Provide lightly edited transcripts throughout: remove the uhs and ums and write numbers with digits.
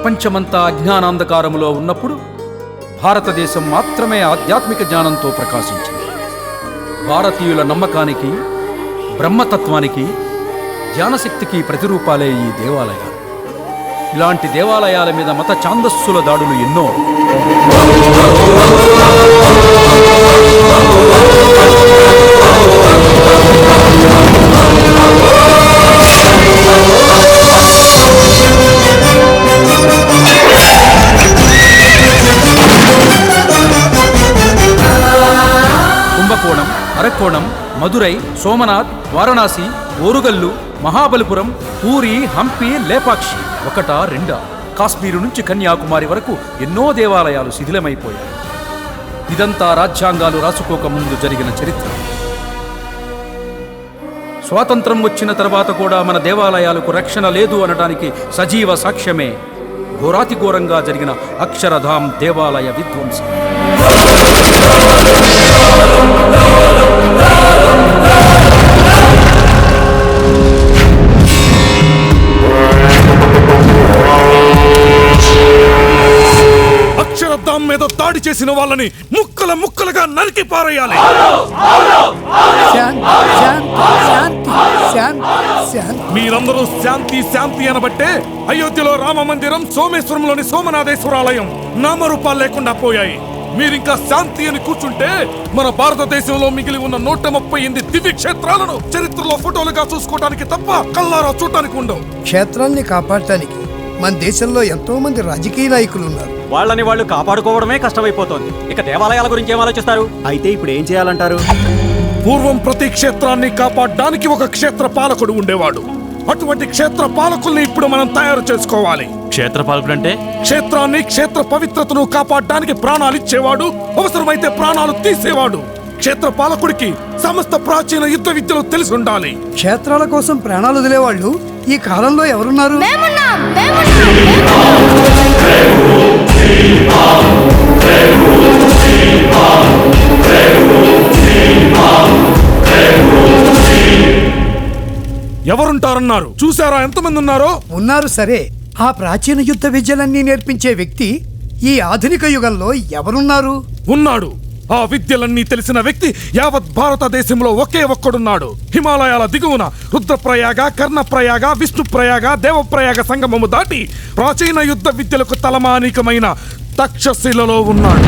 ప్రపంచమంతా అజ్ఞానాంధకారములో ఉన్నప్పుడు భారతదేశం మాత్రమే ఆధ్యాత్మిక జ్ఞానంతో ప్రకాశించింది. భారతీయుల నమ్మకానికి, బ్రహ్మతత్వానికి, జ్ఞానశక్తికి ప్రతిరూపాలే ఈ దేవాలయాలు. ఇలాంటి దేవాలయాల మీద మత ఛాందస్సుల దాడులు ఎన్నో. కుంభకోణం, అరకోణం, మదురై, సోమనాథ్, వారణాసి, ఓరుగల్లు, మహాబలిపురం, పూరి, హంపి, లేపాక్షి ఒకటా రెండా, కాశ్మీరు నుంచి కన్యాకుమారి వరకు ఎన్నో దేవాలయాలు శిథిలమైపోయాయి. ఇదంతా రాజ్యాంగాలు రాసుకోక ముందు జరిగిన చరిత్ర. స్వాతంత్రం వచ్చిన తర్వాత కూడా మన దేవాలయాలకు రక్షణ లేదు అనడానికి సజీవ సాక్ష్యమే ఘోరాతి ఘోరంగా జరిగిన అక్షరధామ్ దేవాలయ విధ్వంసం. అక్షరధామ్ మీద దాడి చేసిన వాళ్ళని ముక్కల ముక్కలుగా నరికి పారేయాలి. మీరందరూ శాంతి శాంతి అనబట్టే అయోధ్యలో రామ మందిరం, సోమేశ్వరంలోని సోమనాథేశ్వరాలయం నామరూపాలు లేకుండా పోయాయి. మీరింకా శాంతి అని కూర్చుంటే మన భారతదేశంలో మిగిలి ఉన్న 138 దివ్య క్షేత్రాలను చరిత్రలో ఫోటోలుగా చూసుకోవడానికి తప్ప కల్లారా చూడటానికి ఉండవు. క్షేత్రాల్ని కాపాడటానికి మన దేశంలో ఎంతో మంది రాజకీయ నాయకులు ఉన్నారు. వాళ్ళని వాళ్ళు కాపాడుకోవడమే కష్టమైపోతోంది. ఇక దేవాలయాల గురించి ఏం ఆలోచిస్తారు? అయితే ఇప్పుడు ఏం చేయాలంటారు? పూర్వం ప్రతి క్షేత్రాన్ని కాపాడడానికి ఒక క్షేత్ర పాలకుడు ఉండేవాడు. అటువంటి క్షేత్ర పాలకుల్ని ఇప్పుడు మనం తయారు చేసుకోవాలి. క్షేత్ర పాలకుడు అంటే క్షేత్రాన్ని, క్షేత్ర పవిత్రతను కాపాడడానికి ప్రాణాలు ఇచ్చేవాడు, అవసరమైతే ప్రాణాలు తీసేవాడు. క్షేత్ర పాలకుడికి సమస్త ప్రాచీన యుద్ధ విద్యలు తెలిసి ఉండాలి. క్షేత్రాల కోసం ప్రాణాలు వదిలేవాళ్ళు ఈ కాలంలో ఎవరున్నారు? ఎవరుంటారన్నారు? చూసారా ఎంతమంది ఉన్నారో? ఉన్నారు సరే, ఆ ప్రాచీన యుద్ధ విద్యలన్నీ నేర్పించే వ్యక్తి ఈ ఆధునిక యుగంలో ఎవరున్నారు? ఉన్నాడు. ఆ విద్యలన్నీ తెలిసిన వ్యక్తి యావత్ భారతదేశంలో ఒకే ఒక్కడున్నాడు. హిమాలయాల దిగువన రుద్రప్రయాగ, కర్ణప్రయాగ, విష్ణుప్రయాగ, దేవప్రయాగ సంగమము దాటి ప్రాచీన యుద్ధ విద్యలకు తలమానికమైన తక్షశిలలో ఉన్నాడు.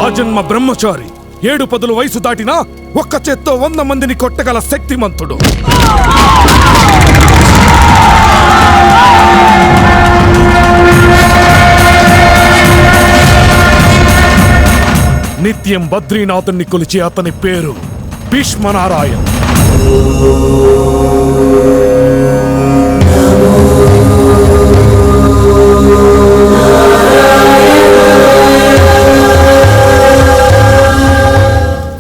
ఆజన్మ బ్రహ్మచారి, 7 పదుల వయసు దాటినా ఒక్క చేత్తో 100 మందిని కొట్టగల శక్తిమంతుడు. నిత్యం బద్రీనాథుని కొలిచే అతని పేరు భీష్మనారాయణ్.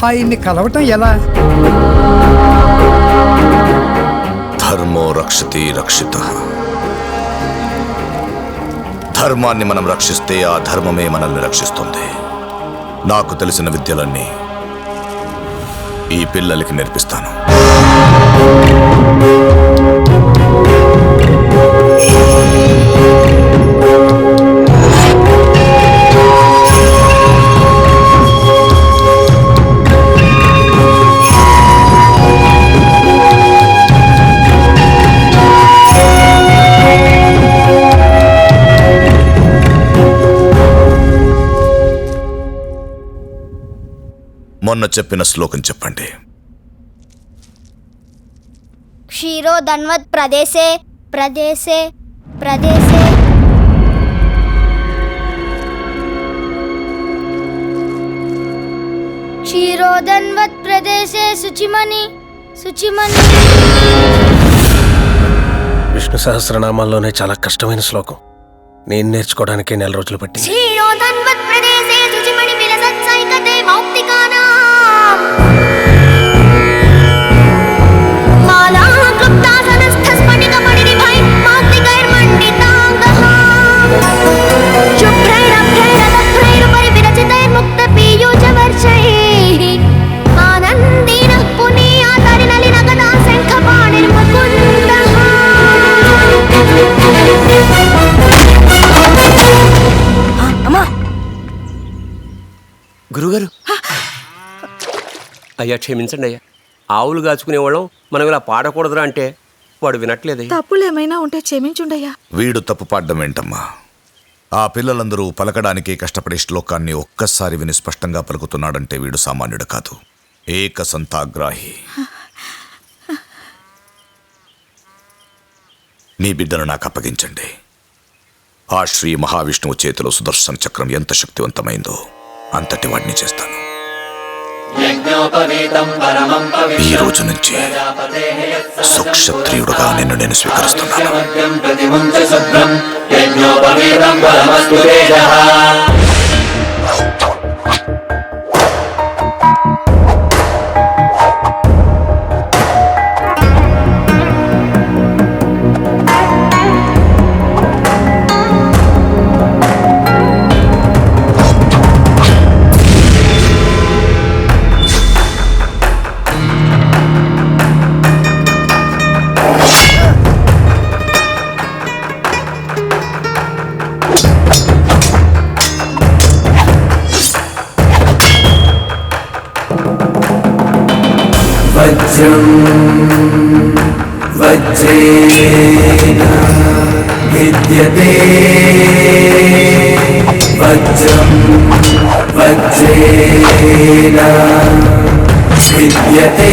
ఆయన్ని కలవటం ఎలా? ధర్మో రక్షతి రక్షితః. ధర్మాన్ని మనం రక్షిస్తే ఆ ధర్మమే మనల్ని రక్షిస్తుంది. నాకు తెలిసిన విద్యలన్నీ ఈ పిల్లలకి నేర్పిస్తాను. మొన్న చెప్పిన శ్లోకం చెప్పండి. క్షీరో ధన్వత్ ప్రదేశే ప్రదేశే ప్రదేశే క్షీరో ధన్వత్ ప్రదేశే శుచిమణి శుచిమణి. విష్ణు సహస్రనామాల్లోనే చాలా కష్టమైన శ్లోకం. నేను నేర్చుకోవడానికి 4 రోజులు పట్టింది. క్షీరో ధన్వత్ ప్రదేశే శుచిమణి విలసత్ సైకతే మౌక్తికానాం మాలా క్లుప్తాసనస్థ స్ఫటిక మణినిభై మౌక్తికైర్మండితాంగః శుభ్రైరభ్రైరదభ్రైరుపరి విరచితైర్ముక్త పీయూషవర్షైః ఆనందీనః పునీయాతరినలినగదా శంఖపాణిర్ అయ్యా క్షమించండి అయ్యా, ఆవులు కాచుకునేవాళ్ళం మనం ఇలా పాడకూడదురా అంటే వాడు వినట్లేదయ్యా. తప్పులేమైనా ఉంటే క్షమించుండయ్యా. వీడు తప్పు పాడడం ఏంటమ్మా? ఆ పిల్లలందరూ పలకడానికి కష్టపడే శ్లోకాన్ని ఒక్కసారి విని స్పష్టంగా పలుకుతున్నాడంటే వీడు సామాన్యుడు కాదు, ఏక సంతాగ్రాహి. నీ బిడ్డను నాకు అప్పగించండి. ఆ శ్రీ మహావిష్ణువు చేతిలో సుదర్శన చక్రం ఎంత శక్తివంతమైందో అంతటి వాడిని చేస్తాను. ఈ రోజు నుంచి సుక్షత్రియుడుగా నిన్ను నేను స్వీకరిస్తున్నాను. వజ్రేన విద్యతే వజ్రం వజ్రేన విద్యతే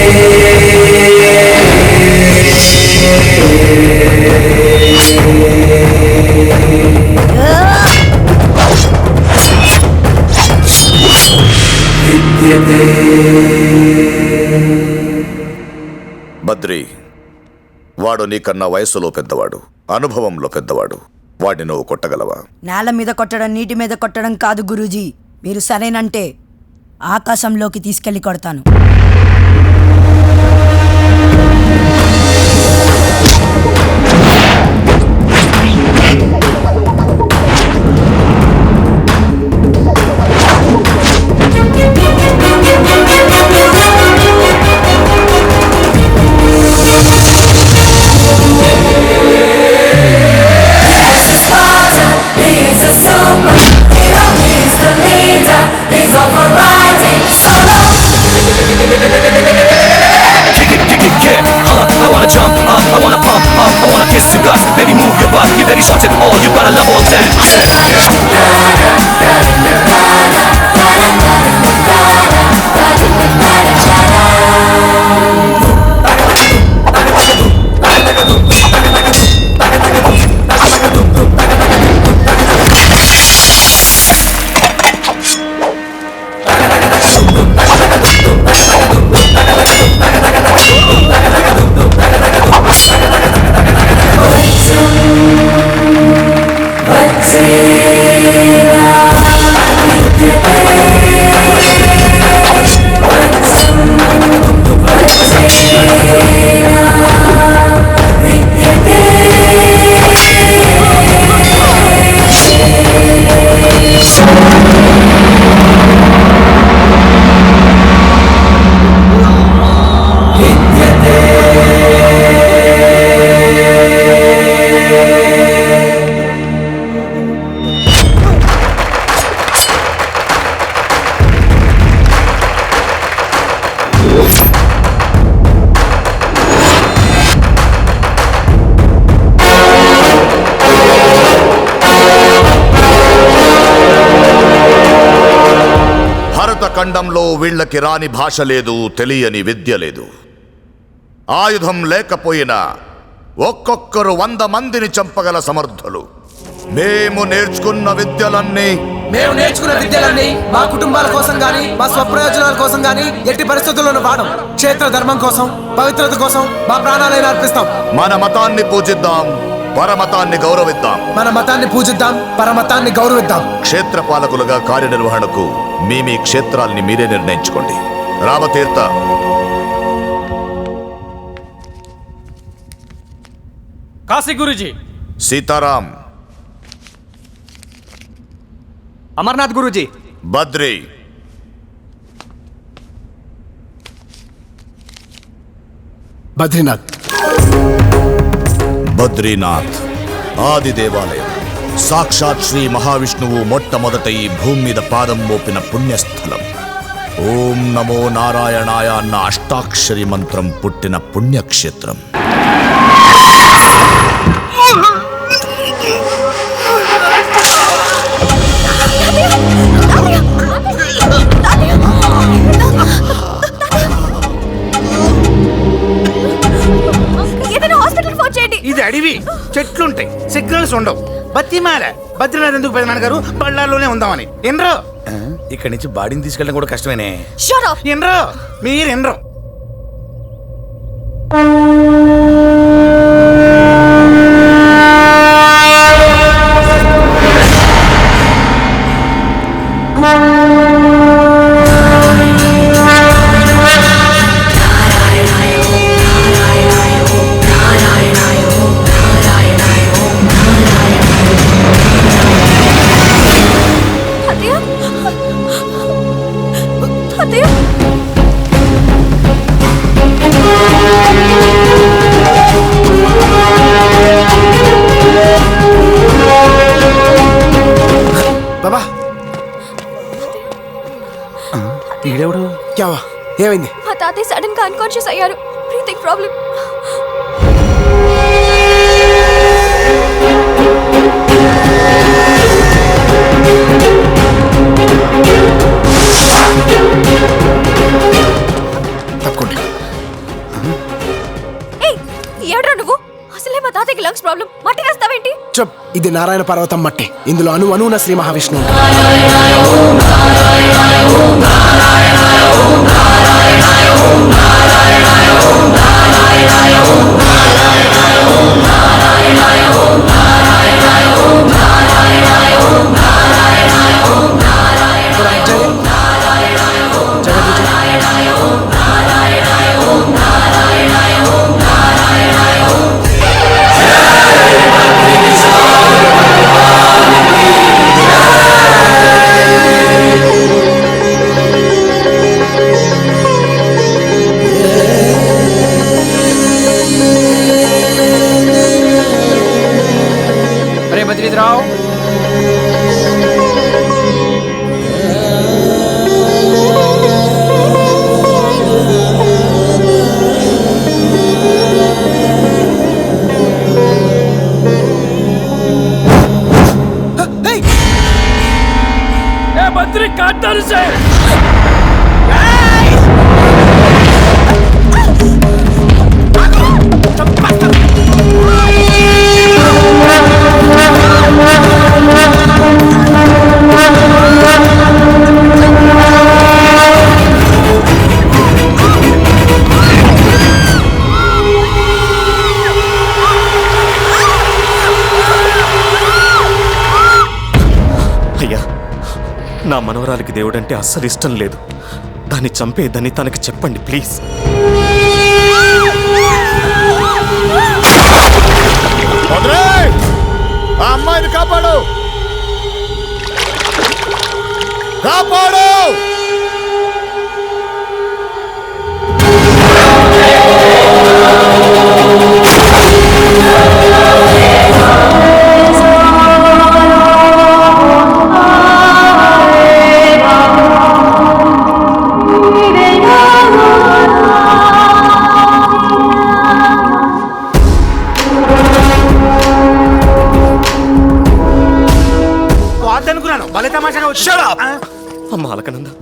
విద్యతే. బద్రి, వాడు నీకన్నా వయస్సులో పెద్దవాడు, అనుభవంలో పెద్దవాడు. వాడిని నువ్వు కొట్టగలవా? నేల మీద కొట్టడం, నీటి మీద కొట్టడం కాదు గురూజీ. మీరు సరేనంటే ఆకాశంలోకి తీసుకెళ్లి కొడతాను. ఖండంలో వీళ్ళకి రాని భాష లేదు, తెలియని విద్య లేదు. ఆయుధం లేకపోయినా ఒక్కొక్కరు 100 మందిని చంపగల సమర్థులు. మేము నేర్చుకున్న విద్యలన్నీ మా కుటుంబాల కోసం గాని, మా స్వప్రయోజనాల కోసం గాని ఎట్టి పరిస్థితుల్లోనూ వాడం. క్షేత్ర ధర్మం కోసం, పవిత్రత కోసం మా ప్రాణాలైనా అర్పిస్తాం. మన మతాన్ని పూజిద్దాం, పరమతాన్ని గౌరవిద్దాం. మన మతాన్ని పూజిద్దాం, పరమతాన్ని గౌరవిద్దాం. క్షేత్రపాలకులుగా కార్యనిర్వహణకు మీ క్షేత్రాల్ని మీరే నిర్ణయించుకోండి. రామతీర్థ, కాశీ గురూజీ. సీతారాం, అమర్నాథ్ గురూజీ. బద్రి, బద్రీనాథ్. బద్రీనాథ్ ఆది దేవాలయం. సాక్షాత్ శ్రీ మహావిష్ణువు మొట్టమొదట ఈ భూమి మీద పాదం మోపిన పుణ్యస్థలం. ఓం నమో నారాయణాయ అన్న అష్టాక్షరి మంత్రం పుట్టిన పుణ్యక్షేత్రం. ఇది అడవి, చెట్లుంటాయి, సిగ్నల్స్ ఉండవు. బతిమాల బద్రీనాథ్ ఎందుకు పెదనాన్న గారు బళ్ళాల్లోనే ఉందామని ఎన్రో. ఇక్కడి నుంచి బాడీని తీసుకెళ్ళడం కూడా కష్టమేనే. ఎన్రో మీరు ఎన్రో. బాబా ఈడెవడు? క్యావా ఏమైంది? మా తాతయ్య సడన్ గా అన్కాన్షియస్ అయ్యారు. Breathing problem. తప్పకుండా. ఏయ్ ఎవడ్రా నువ్వు? అసలే మా తాతయ్యకి లంగ్స్ ప్రాబ్లం. మట్టి రాస్తావేంటి? చెప్, ఇది నారాయణ పర్వతం మట్టి. ఇందులో అణువున శ్రీ మహావిష్ణువు. అరే బద్రీరావు, बद्री काटदार से అయ్యా, నా మనవరాలికి దేవుడంటే అస్సలు ఇష్టం లేదు. దాన్ని చంపేదని తనకి చెప్పండి ప్లీజ్. ఆ అమ్మాయిని కాపాడు, కాపాడు.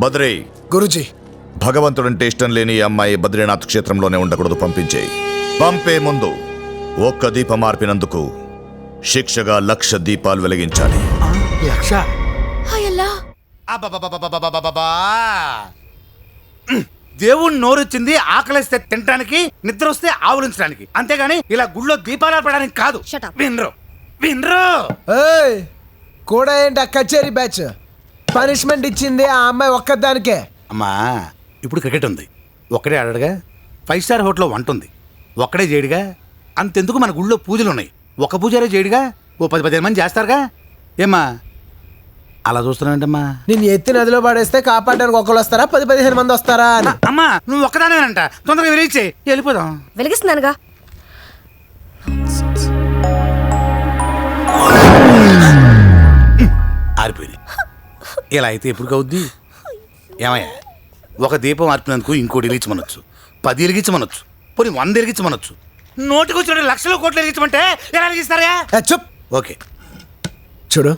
బద్రీ, గురుజీ, భగవంతుడంటే ఇష్టం లేని ఈ అమ్మాయి బద్రీనాథ్ క్షేత్రంలోనే ఉండకూడదు. పంపించేయి. పంపే ముందు ఒక్క దీపం మార్పినందుకు శిక్షగా 1,00,000 దీపాలు వెలిగించాలి. 1,00,000? అయ్యల్లా, దేవుణ్ణి నోరొచ్చింది ఆకలిస్తే తినడానికి, నిద్ర వస్తే ఆవులించడానికి, అంతేగాని ఇలా గుళ్ళో దీపాలు ఆపడానికి కాదు. వినరు వినరు. కూడా ఏంటి ఆ కచేరీ బ్యాచ్? పనిష్మెంట్ ఇచ్చింది ఆ అమ్మాయి ఒక్కదానికే. అమ్మా, ఇప్పుడు క్రికెట్ ఉంది, ఒక్కడే ఆడాడుగా. 5 స్టార్ హోటల్లో వంట ఉంది, ఒక్కడే చేయడుగా. అంతెందుకు మన గుళ్ళో పూజలు ఉన్నాయి, ఒక పూజారే చేయడుగా. ఓ 10-15 మంది చేస్తారుగా. ఏమ్మా అలా చూస్తున్నావేంటమ్మా? నిన్ను ఎత్తి నదిలో పడేస్తే కాపాడడానికి ఒకళ్ళు వస్తారా, 10-15 మంది వస్తారా అని. అమ్మా నువ్వు ఒక్కదానేనంట, తొందరగా వెలిగించే, వెళ్ళిపోదాం. వెలిగిస్తున్నానుగా. ఆరిపోయింది. ఇలా అయితే ఎప్పుడు కవుద్ది? ఏమయ్యా ఒక దీపం ఆర్పినందుకు ఇంకోటి వెలిగించమనొచ్చు, 10 వెలిగించమనొచ్చు, పోనీ 100 వెలిగించమనొచ్చు. నోటికి వచ్చిన లక్షలు కోట్లు వెలిగించమంటే ఎలా వెలిగిస్తారా? చెప్. ఓకే, చూడు,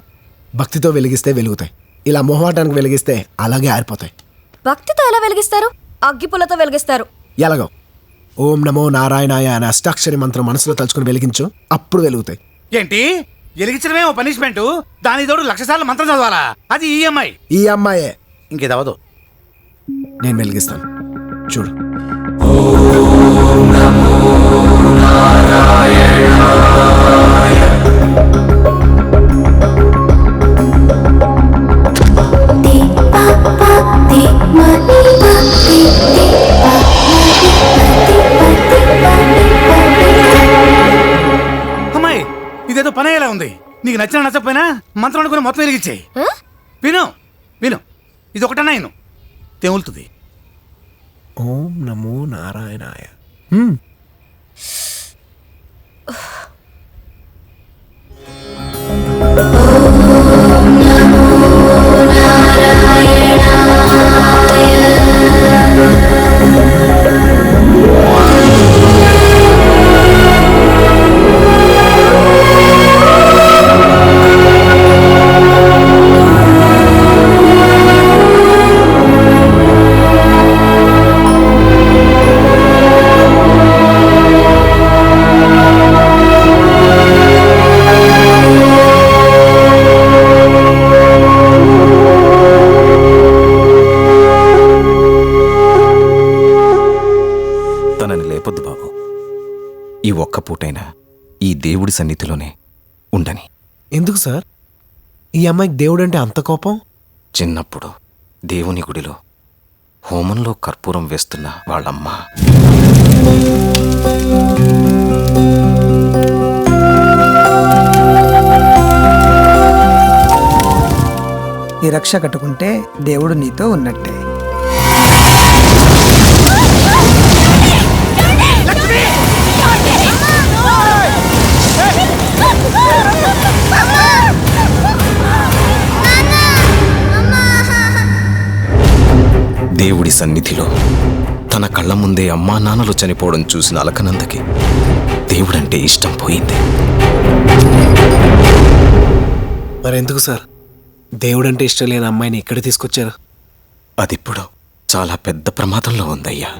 భక్తితో వెలిగిస్తే వెలుగుతాయి, ఇలా మొహమాటానికి వెలిగిస్తే అలాగే ఆరిపోతాయి. భక్తితో ఎలా వెలిగిస్తారు? అగ్గిపుల్లతో వెలిగిస్తారు. ఎలాగో ఓం నమో నారాయణాయ అనే అష్టాక్షరి మంత్రం మనసులో తలుచుకుని వెలిగించు, అప్పుడు వెలుగుతాయి. ఏంటి వెలిగించడమే ఓ పనిష్మెంట్? దాని తోడు 1,00,000 సార్లు మంత్రం చదవాలా? అది ఈఎంఐ. ఈ అమ్మాయే. ఇంకేదవదు. నేను వెలిగిస్తాను, చూడు. అమ్మాయి, ఇదేదో పని ఎలా ఉంది? నీకు నచ్చిన నచ్చకపోయినా మంత్రం అనుకుని మొత్తం వెలిగించేయి. విను విను, ఇది ఒకటన్నా విను, తెములుతుంది. ఓం నమో నారాయణాయ. ఈ ఒక్క పూటైనా ఈ దేవుడి సన్నిధిలోనే ఉండని. ఎందుకు సార్ ఈ అమ్మాయికి దేవుడంటే అంత కోపం? చిన్నప్పుడు దేవుని గుడిలో హోమంలో కర్పూరం వేస్తున్న వాళ్ళమ్మ ఈ రక్ష కట్టుకుంటే దేవుడు నీతో ఉన్నట్టే. దేవుడి సన్నిధిలో తన కళ్ళ ముందే అమ్మా నాన్నలు చనిపోవడం చూసిన అలకనందకి దేవుడంటే ఇష్టం పోయింది. మరెందుకు సార్ దేవుడంటే ఇష్టం లేని అమ్మాయిని ఇక్కడ తీసుకొచ్చారు? అదిప్పుడు చాలా పెద్ద ప్రమాదంలో ఉందయ్యా.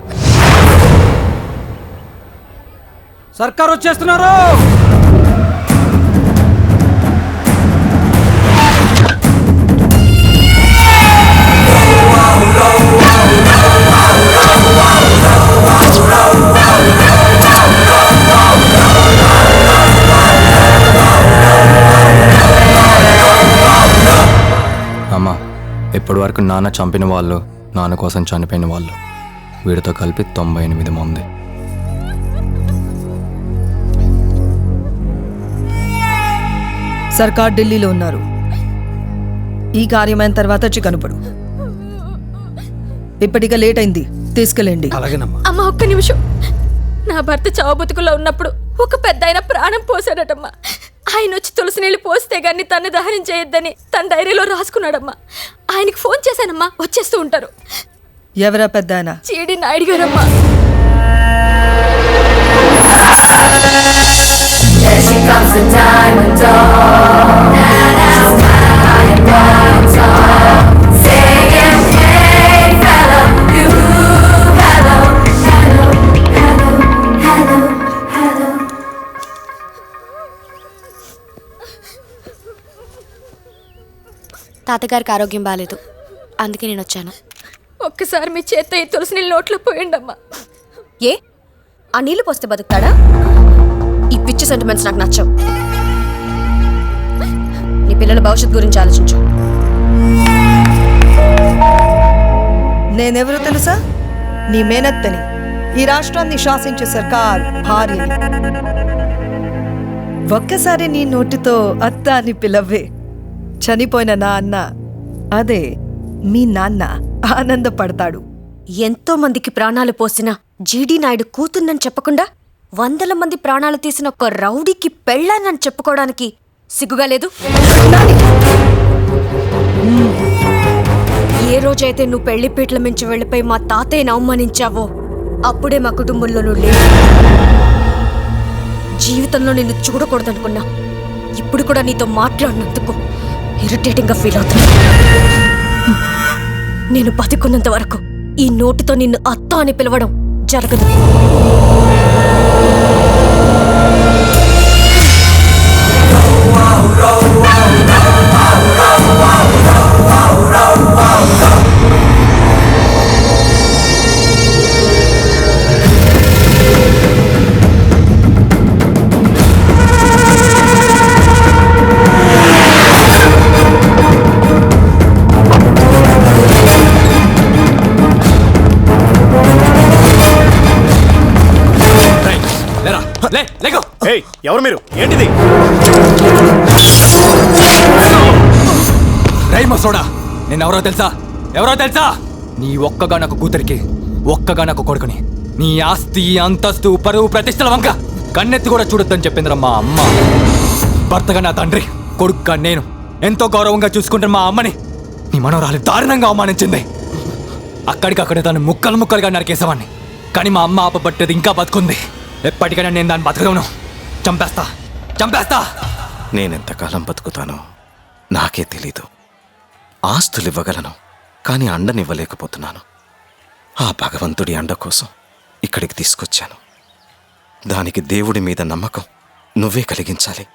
సర్కారు వచ్చేస్తున్నారు. అమ్మా, ఇప్పటి వరకు నాన్న చంపిన వాళ్ళు, నాన్న కోసం చనిపోయిన వాళ్ళు, వీడితో కలిపి 98 మంది. సర్కార్ ఢిల్లీలో ఉన్నారు. ఈ కార్యమైన తర్వాత వచ్చి కనుపడు. ఇప్పటికే లేట్ అయింది, తీసుకెళ్ళండి. అమ్మ ఒక్క నిమిషం. నా భర్త చావు బతుకుల్లో ఉన్నప్పుడు ఒక పెద్ద ఆయన ప్రాణం పోసాడటమ్మా. ఆయన వచ్చి తులసి నీళ్ళు పోస్తే గాని తను దహనం చేయొద్దని తన డైరీలో రాసుకున్నాడమ్మా. ఆయనకి ఫోన్ చేశానమ్మా, వచ్చేస్తూ ఉంటారు. ఎవరా పెద్ద ఆయన? జీడి నాయుడు గారమ్మా. తాతగారికి ఆరోగ్యం బాగాలేదు, అందుకే నేను వచ్చాను. ఒక్కసారి మీ చేత్తో ఈ తులసి నీళ్ళు నోట్లో పోయండమ్మా. ఏ ఆ నీళ్లు పోస్తే బతుకుతాడా? ఈ పిచ్చి సెంటిమెంట్స్ నాకు నచ్చవు. నీ పిల్లల భవిష్యత్తు గురించి ఆలోచించు. నేనెవరో తెలుసా? నీ మేనత్తని, ఈ రాష్ట్రాన్ని శాసించే సర్కార్ భార్యని. ఒక్కసారి నీ నోటితో అత్త అని పిలవే. చనిపోయిన నా అన్న, అదే మీ నాన్న, ఆనందపడతాడు. ఎంతో మందికి ప్రాణాలు పోసిన జీడి నాయుడు కూతున్నని చెప్పకుండా 100 మంది ప్రాణాలు తీసిన ఒక రౌడీకి పెళ్ళానని చెప్పుకోవడానికి సిగ్గుగా లేదు? ఏ రోజైతే నువ్వు పెళ్లి పీటల మించి వెళ్ళిపోయి మా తాతయ్యని అవమానించావో అప్పుడే మా కుటుంబంలో నువ్వు లేవు. జీవితంలో నిన్ను చూడకూడదనుకున్నా. ఇప్పుడు కూడా నీతో మాట్లాడినందుకు ఇరిటేటింగ్ గా ఫీల్ అవుతున్నా. నేను బతికున్నంత వరకు ఈ నోటితో నిన్ను అత్త అని పిలవడం జరగదు. ఎవరు మీరు? ఏంటిది? రైమసోడా నేనెవరో తెలుసా? ఎవరో తెలుసా? నీ ఒక్కగా నాకు కూతురికి, ఒక్కగా నాకు కొడుకుని, నీ ఆస్తి అంతస్తు పరువు ప్రతిష్టల వంక కన్నెత్తి కూడా చూడొద్దని చెప్పిందిరా మా అమ్మ. భర్తగా నా తండ్రి, కొడుకుగా నేను ఎంతో గౌరవంగా చూసుకుంటున్న మా అమ్మని నీ మనవరాలు దారుణంగా అవమానించింది. అక్కడికక్కడే దాన్ని ముక్కలు ముక్కలుగా నరికేసేవాడిని. కానీ మా అమ్మ ఆపబట్టేది ఇంకా బతుకుంది. ఎప్పటికైనా నేను దాన్ని బతకదవును. చంపేస్తా, చంపేస్తా. నేనెంతకాలం బతుకుతానో నాకే తెలీదు. ఆస్తులు ఇవ్వగలను, కానీ అండనివ్వలేకపోతున్నాను. ఆ భగవంతుడి అండ కోసం ఇక్కడికి తీసుకొచ్చాను. దానికి దేవుడి మీద నమ్మకం నువ్వే కలిగించాలి.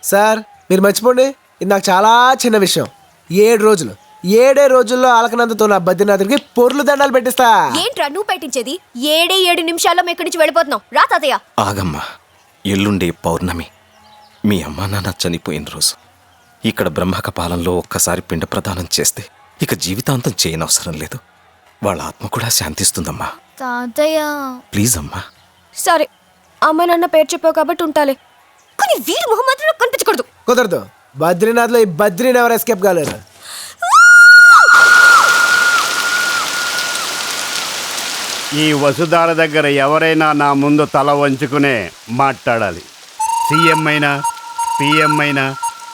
సార్ మీరు మర్చిపోండి, ఇది నాకు చాలా చిన్న విషయం. 7 రోజుల్లో అలకనందతో నా బద్రీనాథుడికి పొర్లు దండాలు పెట్టిస్తా. ఏంట్రా నువ్వు పెట్టించేది? 7 నిమిషాల్లో ఇక్కడి నుంచి వెళ్ళిపోతున్నావు. రా తాతయ్య. ఆగమ్మా, ఎల్లుండే పౌర్ణమి మీ అమ్మా నాన్న చనిపోయిన రోజు. ఇక్కడ బ్రహ్మక పాలనలో ఒక్కసారి పిండ ప్రదానం చేస్తే ఇక జీవితాంతం చేయనవసరం లేదు. వాళ్ళ ఆత్మ కూడా శాంతిస్తుందమ్మా. తాతయ్య ప్లీజ్ అమ్మా. సరే, అమ్మ నాన్న పేరు చెప్పావు కాబట్టి ఉంటాలే. కానీ వీరు మొహమ్మద్లో కనిపించకూడదు. కుదరదు. బద్రీనాథ్లో ఈ బద్రీని ఎవరు ఎస్కేప్ కాలేరు. ఈ వసుధార దగ్గర ఎవరైనా నా ముందు తల వంచుకునే మాట్లాడాలి. సీఎం అయినా పిఎం అయినా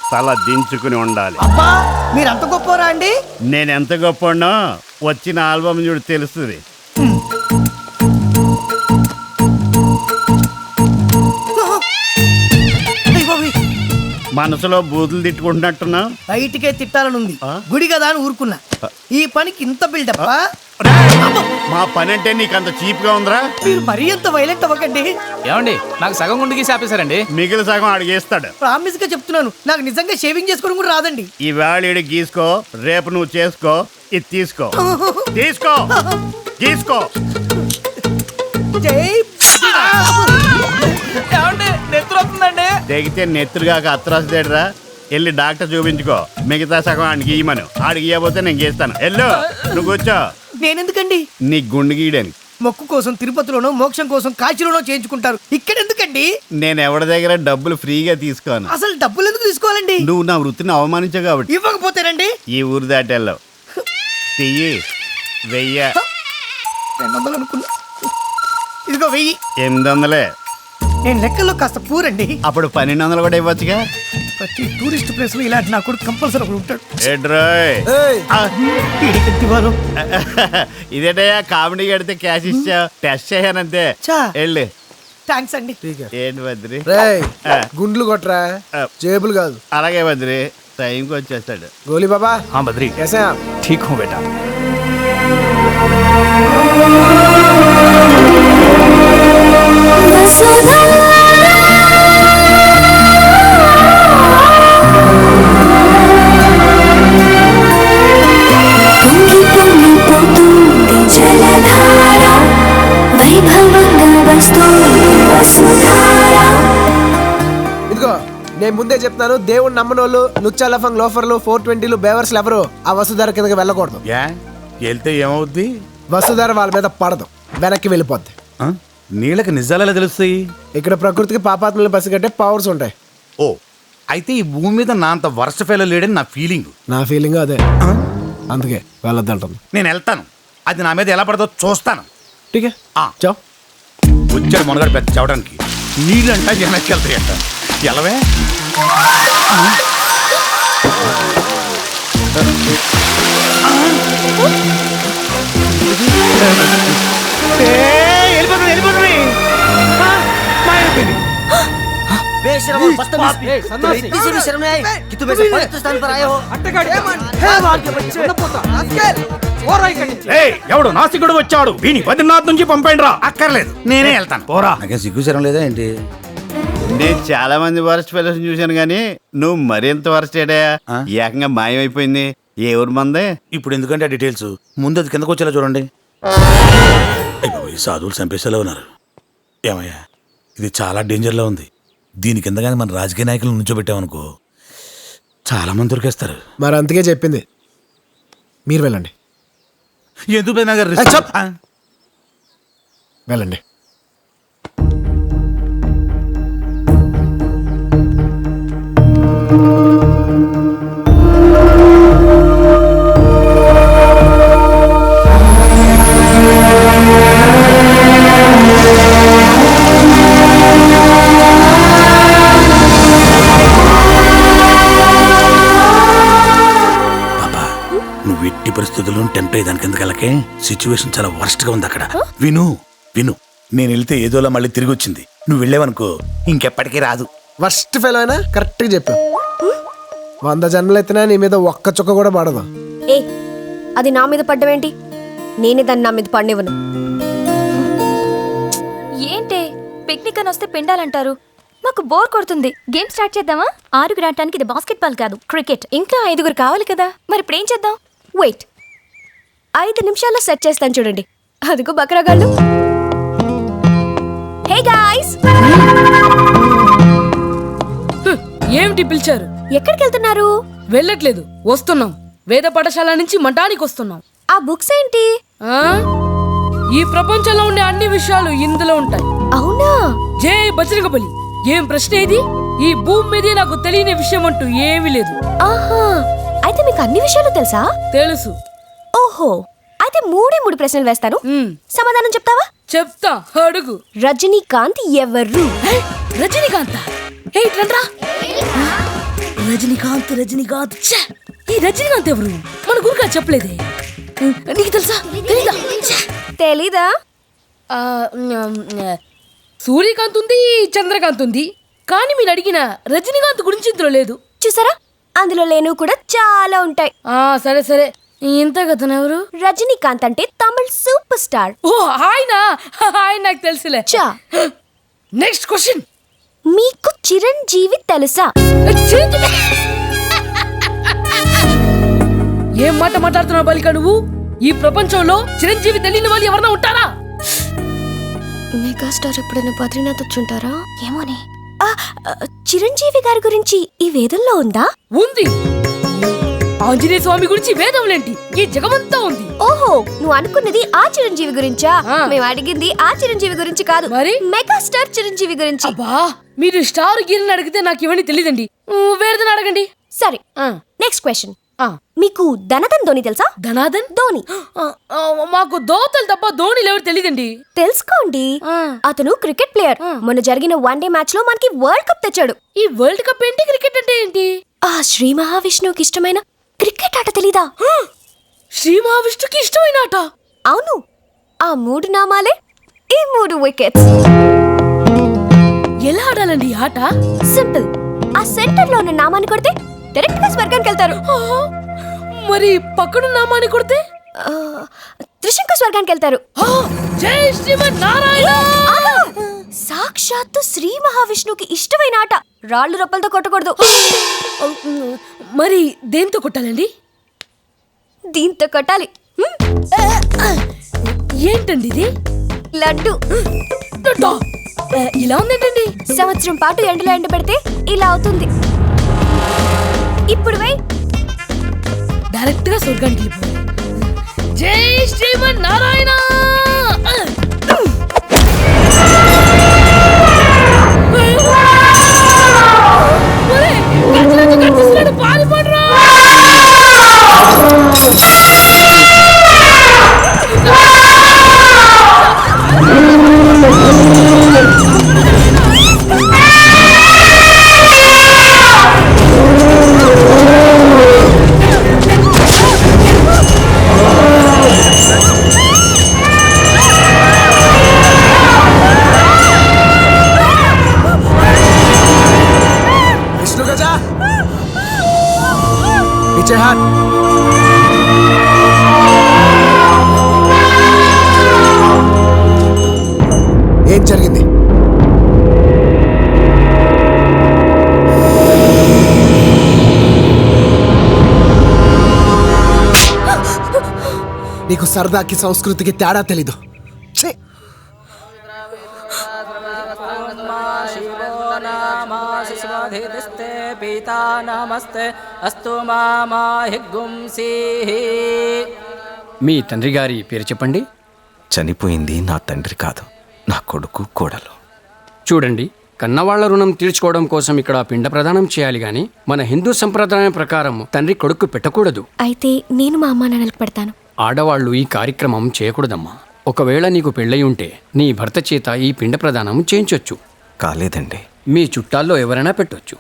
తల దించుకుని ఉండాలి. మీరంత గొప్పరా అండి? నేనెంత గొప్పనో వచ్చిన ఆల్బమ్ చూడు తెలుస్తుంది. మనసులో బూతులు తిట్టుకుంటున్నట్టున్నా? బయటికే తిట్టాలనుంది, గుడి కదా అని ఊరుకున్నా. ఈ పనికి ఇంత బిల్డప్? మా పని అంటే నీకు అంత చీప్ గా ఉందిరా? మీరు మరీ అంత వైలెంట్ అవ్వకండి. ఏమండి, నాకు సగం గుండుకి ఆపేశారండి. మిగిలిన సగం అడిగేస్తాడు. ప్రామిస్ గా చెప్తున్నాను, నాకు నిజంగా షేవింగ్ చేసుకోవడం కూడా రాదండి. ఈ వేళ గీసుకో, రేపు నువ్వు చేసుకో. ఇది తీసుకో, తీసుకో, గీసుకో. తెగితే నెత్తురుగా అత్తరాసుదేడరా. వెళ్ళి డాక్టర్ చూపించుకో. మిగతా సగం ఆడికి ఇయ్యమను. ఆడికి ఇయ్యబోతే నేను గీస్తాను. వెళ్ళు, నువ్వు కూర్చో. నేనెందుకండి? నీ గుండు గీయడానికి. మొక్కు కోసం తిరుపతిలోనో, మోక్షం కోసం కాశీలోనో చేయించుకుంటారు. ఇక్కడ ఎందుకండి? నేను ఎవరి దగ్గర డబ్బులు ఫ్రీగా తీసుకోను. అసలు డబ్బులు ఎందుకు తీసుకోవాలండి? నువ్వు నా వృత్తిని అవమానించావు కాబట్టి. ఇవ్వకపోతేనండి? ఈ ఊరు దాటెళ్ళవు. తియ్యి 1000. 200 అనుకున్నా. ఇదిగో 1000. 800. నేను లెక్కల్లో కాస్త పూరండి. అప్పుడు 1200 కూడా ఇవ్వచ్చుగా. ప్రతి టూరిస్ట్ ప్లేస్ లో ఇలాంటి నా కొడుకు కంపల్సరీ ఒకడు ఉంటాడు. ఇదేటయ్యా కామెడీ కడితే క్యాష్ ఇచ్చా. టెస్ట్ చేయనంతే. వెళ్ళు. థ్యాంక్స్ అండి. ఏంటి బద్రి? గుండ్లు కొట్రా, జేబులు కాదు. అలాగే బద్రి, టైంకి వచ్చేస్తాడు. గోలీ బాబా. हाँ बद्री, कैसे आप? ठीक हूँ बेटा. ఇదిగో నేను ముందే చెప్తాను, దేవుడు నమ్మనోళ్ళు లుచ్చా లోఫర్లు 420లు బేవర్స్లు ఎవరు ఆ వసుధార కిందకి వెళ్ళకూడదు. వెళ్తే ఏమవుద్ది? వసుధార వాళ్ళ మీద పడదు, వెనక్కి వెళ్ళిపోద్ది. నీళ్ళకి నిజాలు ఎలా తెలుస్తాయి? ఇక్కడ ప్రకృతికి పాపాత్మలు పసిగట్టే పవర్స్ ఉంటాయి. ఓ, అయితే ఈ భూమి మీద నా అంత వర్స్ట్ ఫెయిల్ లేడని నా ఫీలింగ్. నా ఫీలింగ్ అదే, అందుకే వెళ్ళొద్దంటాను. నేను వెళ్తాను, అది నా మీద ఎలా పడదో చూస్తాను. ఠీకే చో. వచ్చాడు మొనగాడు పెద్ద చవడానికి. నీళ్ళంట వెనక్కి వెళ్తాయంట. ఎలవే ఎవడు నాసికుడు వచ్చాడు వీని బద్రీనాథ్ నుంచి పంపండి రా. అక్కర్లేదు, నేనే వెళ్తాను. పోరా. నాకేం సిగ్గుచరం లేదా ఏంటి? నేను చాలా మంది వరస్ట్ ఫెలోస్ చూశాను కానీ నువ్వు మరింత వరస్ట్ ఏడయా. ఏకంగా మాయమైపోయింది. ఏ ఊరు మందే? ఇప్పుడు ఎందుకంటే ఆ డీటెయిల్స్ ముందు అది కిందకు వచ్చేలా చూడండి. సాధువులు చంపేసేలా ఉన్నారు. ఏమయ్యా, ఇది చాలా డేంజర్లో ఉంది. దీని కింద కానీ మన రాజకీయ నాయకులను నుంచోబెట్టామనుకో చాలా మంది దొరికేస్తారు. మరి అందుకే చెప్పింది మీరు వెళ్ళండి. ఎందుకు వెళ్ళండి. పరిస్థితుల్లో టెంప్ట్ అయ్యేదానికి ఎందుకలకే సిచ్యువేషన్ చాలా వర్స్ట్ గా ఉంది అక్కడ. విను విను, నేను వెళ్తే ఏదోలా మళ్ళీ తిరిగి వచ్చింది. నువ్వు వెళ్ళావనుకో ఇంకెప్పటికీ రాదు. వర్స్ట్ ఫెలో అయినా కరెక్ట్ గా చెప్పావు. 100 జన్మలు ఎత్తినా నీ మీద ఒక్క చుక్క కూడా పడదు. ఏ అది నా మీద పడ్డమేంటి? నేనే దాన్ని నా మీద పడినివ్వను. ఏంటే పిక్నిక్ అని వస్తే పిండాలంటారు? మాకు బోర్ కొడుతుంది. గేమ్ స్టార్ట్ చేద్దామా? 6 ఆడటానికి ఇది బాస్కెట్బాల్ కాదు, క్రికెట్. ఇంకా 5 కావాలి కదా, మరి ఇప్పుడు ఏం చేద్దాం? వెయిట్, 5 నిమిషాల్లో సెట్ చేస్తాను చూడండి. అదిగో బక్రాగాళ్ళు. హే గాయ్స్, ఏమిటి పిలిచారు? ఎక్కడికి వెళ్తున్నారు? వెళ్ళట్లేదు, వస్తున్నాం. వేద పాఠశాల నుంచి మఠానికి వస్తున్నాం. ఆ బుక్స్ ఏంటి? ఈ ప్రపంచంలో ఉండే అన్ని విషయాలు ఇందులో ఉంటాయి. అవునా? జై బజరంగబలి. ఏం ప్రశ్న ఇది? ఈ భూమి మీద నాకు తెలియని విషయం అంటూ ఏమీ లేదు. ఆహా, అయితే మీకు అన్ని విషయాలు తెలుసా? తెలుసు. ఓహో, అయితే 3 ప్రశ్నలు వేస్తాను, సమాధానం చెప్తావా? చెప్తా, అడుగు. రజనీకాంత్ ఎవరు? రజనీకాంత్? రజనీకాంత్ రజనీకాంత్ ఈ రజనీకాంత్ ఎవరు? మన గురుగా చెప్పలేదే. నీకు తెలుసా? తెలీదా? సూర్యకాంత్ ఉంది, చంద్రకాంత్ ఉంది, కానీ మీరు అడిగిన రజనీకాంత్ గురించి ఇందులో లేదు. చూసారా, అందులో లేను కూడా చాలా ఉంటాయి. సరే సరే, ఇంత కథను ఎవరు? రజనీకాంత్ అంటే తమిళ్ సూపర్ స్టార్. ఓ ఆయన నాకు తెలుసులే. Next question. మీకు చిరంజీవి తెలుసా? ఏం మాట మాట్లాడుతున్నావు బాలిక నువ్వు? ఈ ప్రపంచంలో చిరంజీవి తెలియని వాళ్ళు ఎవరైనా ఉంటారా? మెగాస్టార్ ఎప్పుడైనా బద్రీనాథ్ వచ్చుంటారా ఏమోనే. చిరంజీవి గారి గురించి ఈ వేదంలో ఉందా? ఉంది. ఆంజనేయ స్వామి గురించి వేదంలేంటి, ఈ జగమంతా ఉంది. ఓహో, నువ్వు అనుకున్నది ఆ చిరంజీవి గురించా? మేము అడిగింది ఆ చిరంజీవి గురించి కాదు, మరి మెగాస్టార్ చిరంజీవి గురించి. అబ్బా, మీరు స్టార్ గిరిని అడిగితే నాకు ఇవన్నీ తెలియదండి. వేరేదని అడగండి. సరే, నెక్స్ట్ క్వశ్చన్. మీకు ధనాధన్ ధోని తెలుసా? ధనాధన్ ధోని? మాకు దోతలు తప్ప ధోనిలు ఎవరు తెలియదండి. తెలుసుకోండి, అతను క్రికెట్ ప్లేయర్. మొన్న జరిగిన 1 డే మ్యాచ్ లో మనకి వరల్డ్ కప్ తెచ్చాడు. ఈ వరల్డ్ కప్ ఏంటి, క్రికెట్ అంటే ఏంటి? ఆ శ్రీ మహావిష్ణువుకి ఇష్టమైన క్రికెట్ ఆట తెలీదా? శ్రీ మహావిష్ణుకి ఇష్టమైన ఆట? అవును, ఆ 3 నామాలే ఈ 3 వికెట్స్. ఎలా ఆడాలండి ఆట? సింపుల్, ఆ సెంటర్ లో ఉన్న నామాన్ని కొడితే డైరెక్ట్ గా స్వర్గానికి వెళ్తారు. మరి పక్కన నామాన్ని కొడితే త్రిశంక స్వర్గానికి వెళ్తారు. జై శ్రీమన్నారాయణ. సాక్షాత్తు శ్రీ మహావిష్ణువుకి ఇష్టమైన ఆట. రాళ్ళు రప్పలతో కొట్టకూడదు. మరి దేంతో కొట్టాలండి? దీంతో కొట్టాలి. ఏంటండి ఇది? లడ్డు. ఇలా ఉందేంటండి? సంవత్సరం పాటు ఎండలో ఎండబెడితే ఇలా అవుతుంది. ఇప్పుడు డైరెక్ట్ గా స్వర్గానికి వెళ్ళిపోవాలి. జై శ్రీమన్నారాయణ. పారిపోడరా. జరిగింది. నీకు సరదాకి సంస్కృతికి తేడా తెలీదు. ఛీ! మీ తండ్రి గారి పేరు చెప్పండి. చనిపోయింది నా తండ్రి కాదు, నా కొడుకు కోడలు. చూడండి, కన్నవాళ్ల రుణం తీర్చుకోవడం కోసం ఇక్కడ పిండ ప్రదానం చేయాలి గాని మన హిందూ సంప్రదాయం ప్రకారం తండ్రి కొడుకు పెట్టకూడదు. అయితే నేను మా అమ్మా నాన్నలకు పెడతాను. ఆడవాళ్లు ఈ కార్యక్రమం చేయకూడదమ్మా. ఒకవేళ నీకు పెళ్ళయి ఉంటే నీ భర్త చేత ఈ పిండ ప్రదానం చేయించొచ్చు. కాలేదండి. మీ చుట్టాల్లో ఎవరైనా పెట్టొచ్చు.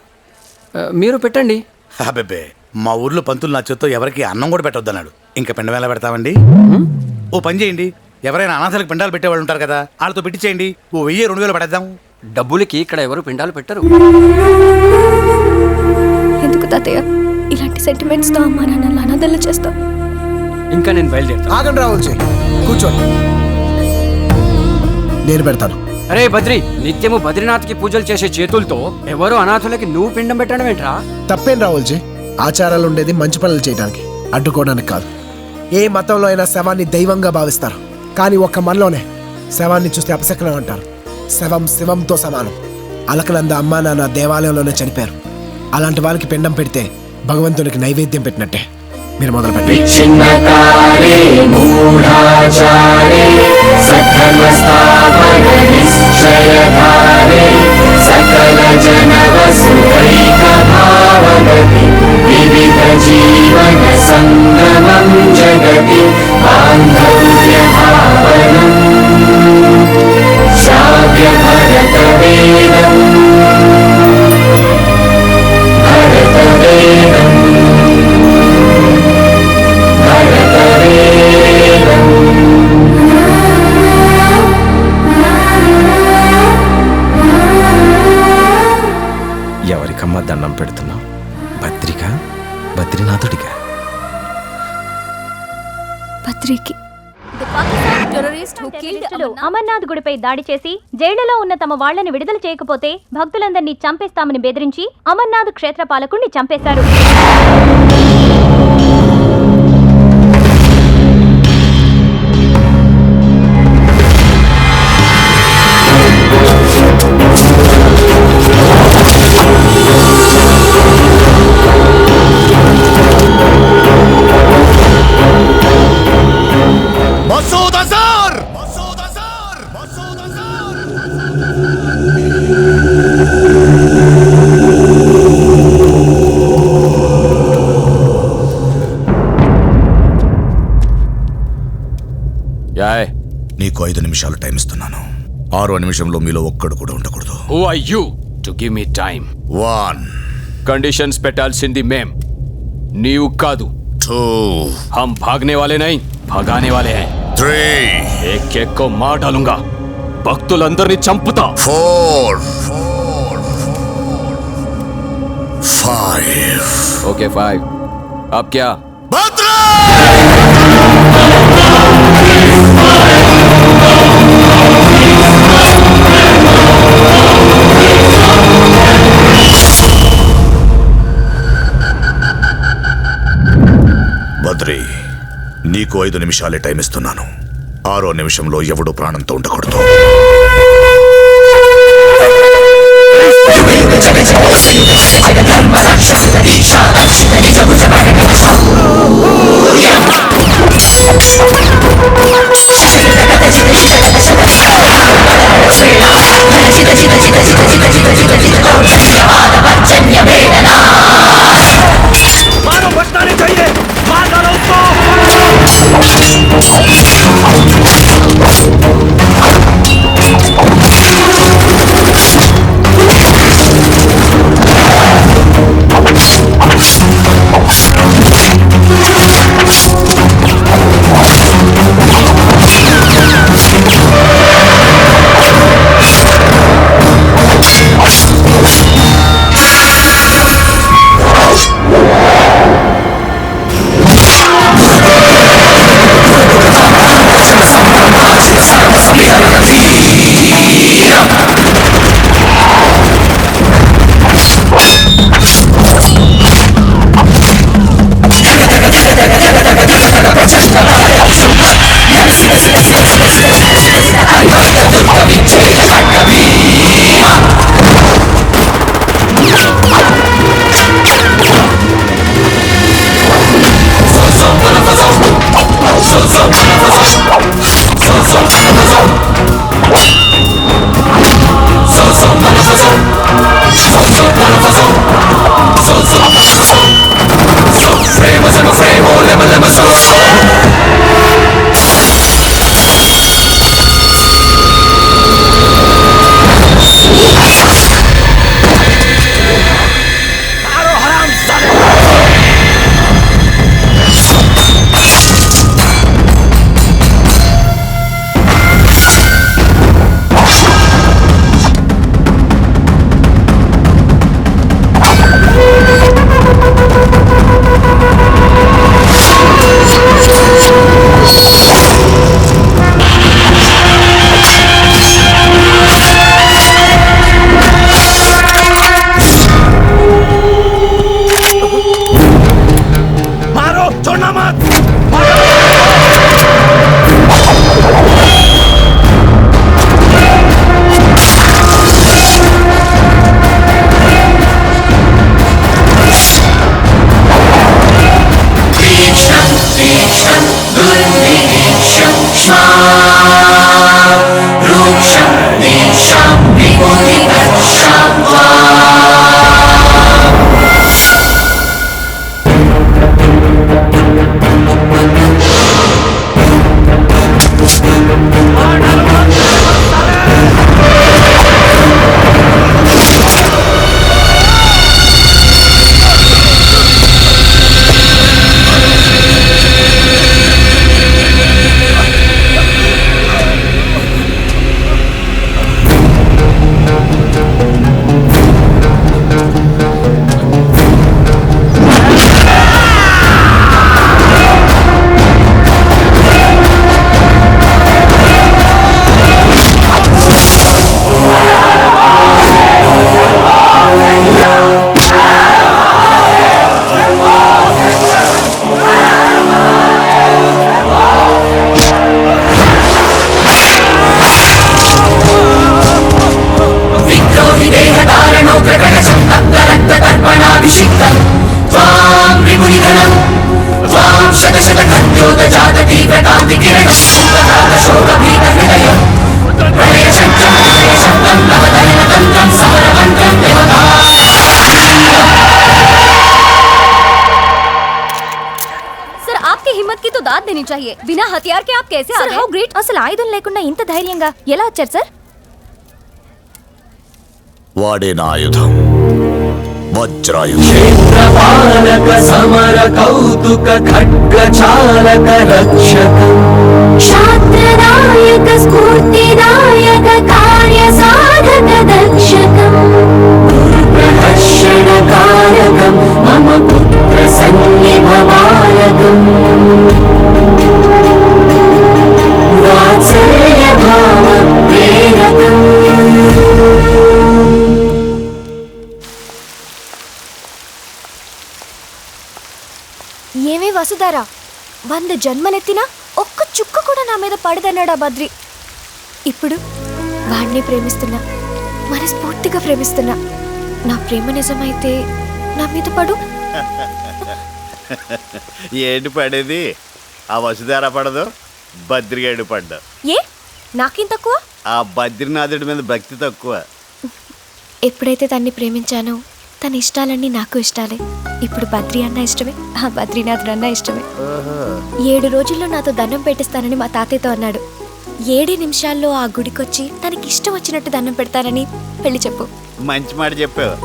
మీరు పెట్టండి. అబ్బే, మా ఊర్లో పంతులు నా చేత్తో ఎవరికి అన్నం కూడా పెట్టొద్దన్నాడు. ఇంకా పిండం ఎలా పెడతామండి? ఓ పని చేయండి, ఎవరైనా అనాథలకు పిండాలు పెట్టేవాళ్ళు ఉంటారు కదా, వాళ్ళతో పెట్టించేయండి. ఓ 1000-2000 పడేద్దాం. డబ్బులకి ఇక్కడ ఎవరు పిండాలు పెట్టరు. ఎందుకు తాతయ్య ఇలాంటి సెంటిమెంట్స్ తో అమ్మా నాన్నలు అనాథలు చేస్తాం? ఇంకా నేను బయలుదేరుతాను. ఆగండి రావుల్జీ, కూర్చోండి, నేను పెడతాను. అరే బద్రి, నిత్యము బద్రీనాథ్కి పూజలు చేసే చేతులతో ఎవరు అనాథులకి నువ్వు పిండం పెట్టడం ఏంట్రా? తప్పేం రావుల్జీ, ఆచారాలు ఉండేది మంచి పనులు చేయడానికి, అడ్డుకోవడానికి కాదు. ఏ మతంలో అయినా శవాన్ని దైవంగా భావిస్తారు, కానీ ఒక్క మనలోనే శవాన్ని చూస్తే అపశకనం అంటారు. శవం శివంతో సమానం. అలకనంద అమ్మా నాన్న దేవాలయంలోనే చనిపోయారు. అలాంటి వాళ్ళకి పిండం పెడితే భగవంతునికి నైవేద్యం పెట్టినట్టే. మీరు మొదలు పెట్టండి. ఎవరికమ్మా దండం పెడుతున్నావు? భద్రిగా, బద్రీనాథుడిగా? భద్రికి. అమర్నాథ్ గుడిపై దాడి చేసి జైళ్లలో ఉన్న తమ వాళ్లను విడుదల చేయకపోతే భక్తులందరినీ చంపేస్తామని బెదిరించి అమర్నాథ్ క్షేత్ర పాలకుడిని చంపేశారు. నీకు 5 నిమిషాలు టైం ఇస్తున్నాను. 6వ నిమిషంలో మీలో ఒక్కడు కూడా ఉండకూడదు. Who are you to give me time? 1 conditions పెట్టాల్సింది మేం, నీవు కాదు. 2 हम भागने वाले नहीं, भगाने वाले हैं. 3 एक को मार डालूंगा, భక్తులందరినీ చంపుతా. 4 5 ओके 5. अब क्या? బద్రి, నీకు 5 నిమిషాలే టైం ఇస్తున్నాను. 6వ నిమిషంలో ఎవడు ప్రాణంతో ఉండకూడదు. नहीं चाहिए। बिना हथियार के आप कैसे आ गए? How great! అసలు ఆయుధం లేకుండా ఇంత ధైర్యంగా ఎలా వచ్చారు సార్? వాడే నా ఆయుధం, వజ్రాయుధం. క్షేత్రపాలక సమర కౌతుక ఖడ్గ చాలక రక్షకం, శాస్త్రనాయక స్ఫూర్తిదాయక కార్య సాధక దక్షకం, దుర్ప్రహర్షణ కారకం మమ పుత్ర సన్నిభమాయకం, వాత్సల్య భావ ప్రేరకం. ఏమే వసుధారా, 100 జన్మలెత్తినా ఒక్క చుక్క కూడా నా మీద పడదన్నాడా బద్రి. ఇప్పుడు వాడిని ప్రేమిస్తున్నా, మనస్ఫూర్తిగా ప్రేమిస్తున్నా. నా ప్రేమ నిజమైతే నా మీద పడు. ఏంటి పడేది? ఆ వసుధార పడదు, బద్రిగాడు పడ్డా. ఏ నాకేం తక్కువ? ఆ బద్రీనాథుడి మీద భక్తి తక్కువ. ఎప్పుడైతే తన్ని ప్రేమించానో తన ఇష్టాలన్నీ నాకు ఇష్టాలే. ఇప్పుడు బద్రి అన్న ఇష్టమే, ఆ బద్రీనాథుడు అన్న ఇష్టమే. 7 రోజుల్లో నాతో దండం పెట్టిస్తానని మా తాతయ్యతో అన్నాడు. 7 నిమిషాల్లో ఆ గుడికొచ్చి తనకి ఇష్టం వచ్చినట్టు దండం పెడతానని పెళ్లి చెప్పు. మంచి మాట చెప్పావు.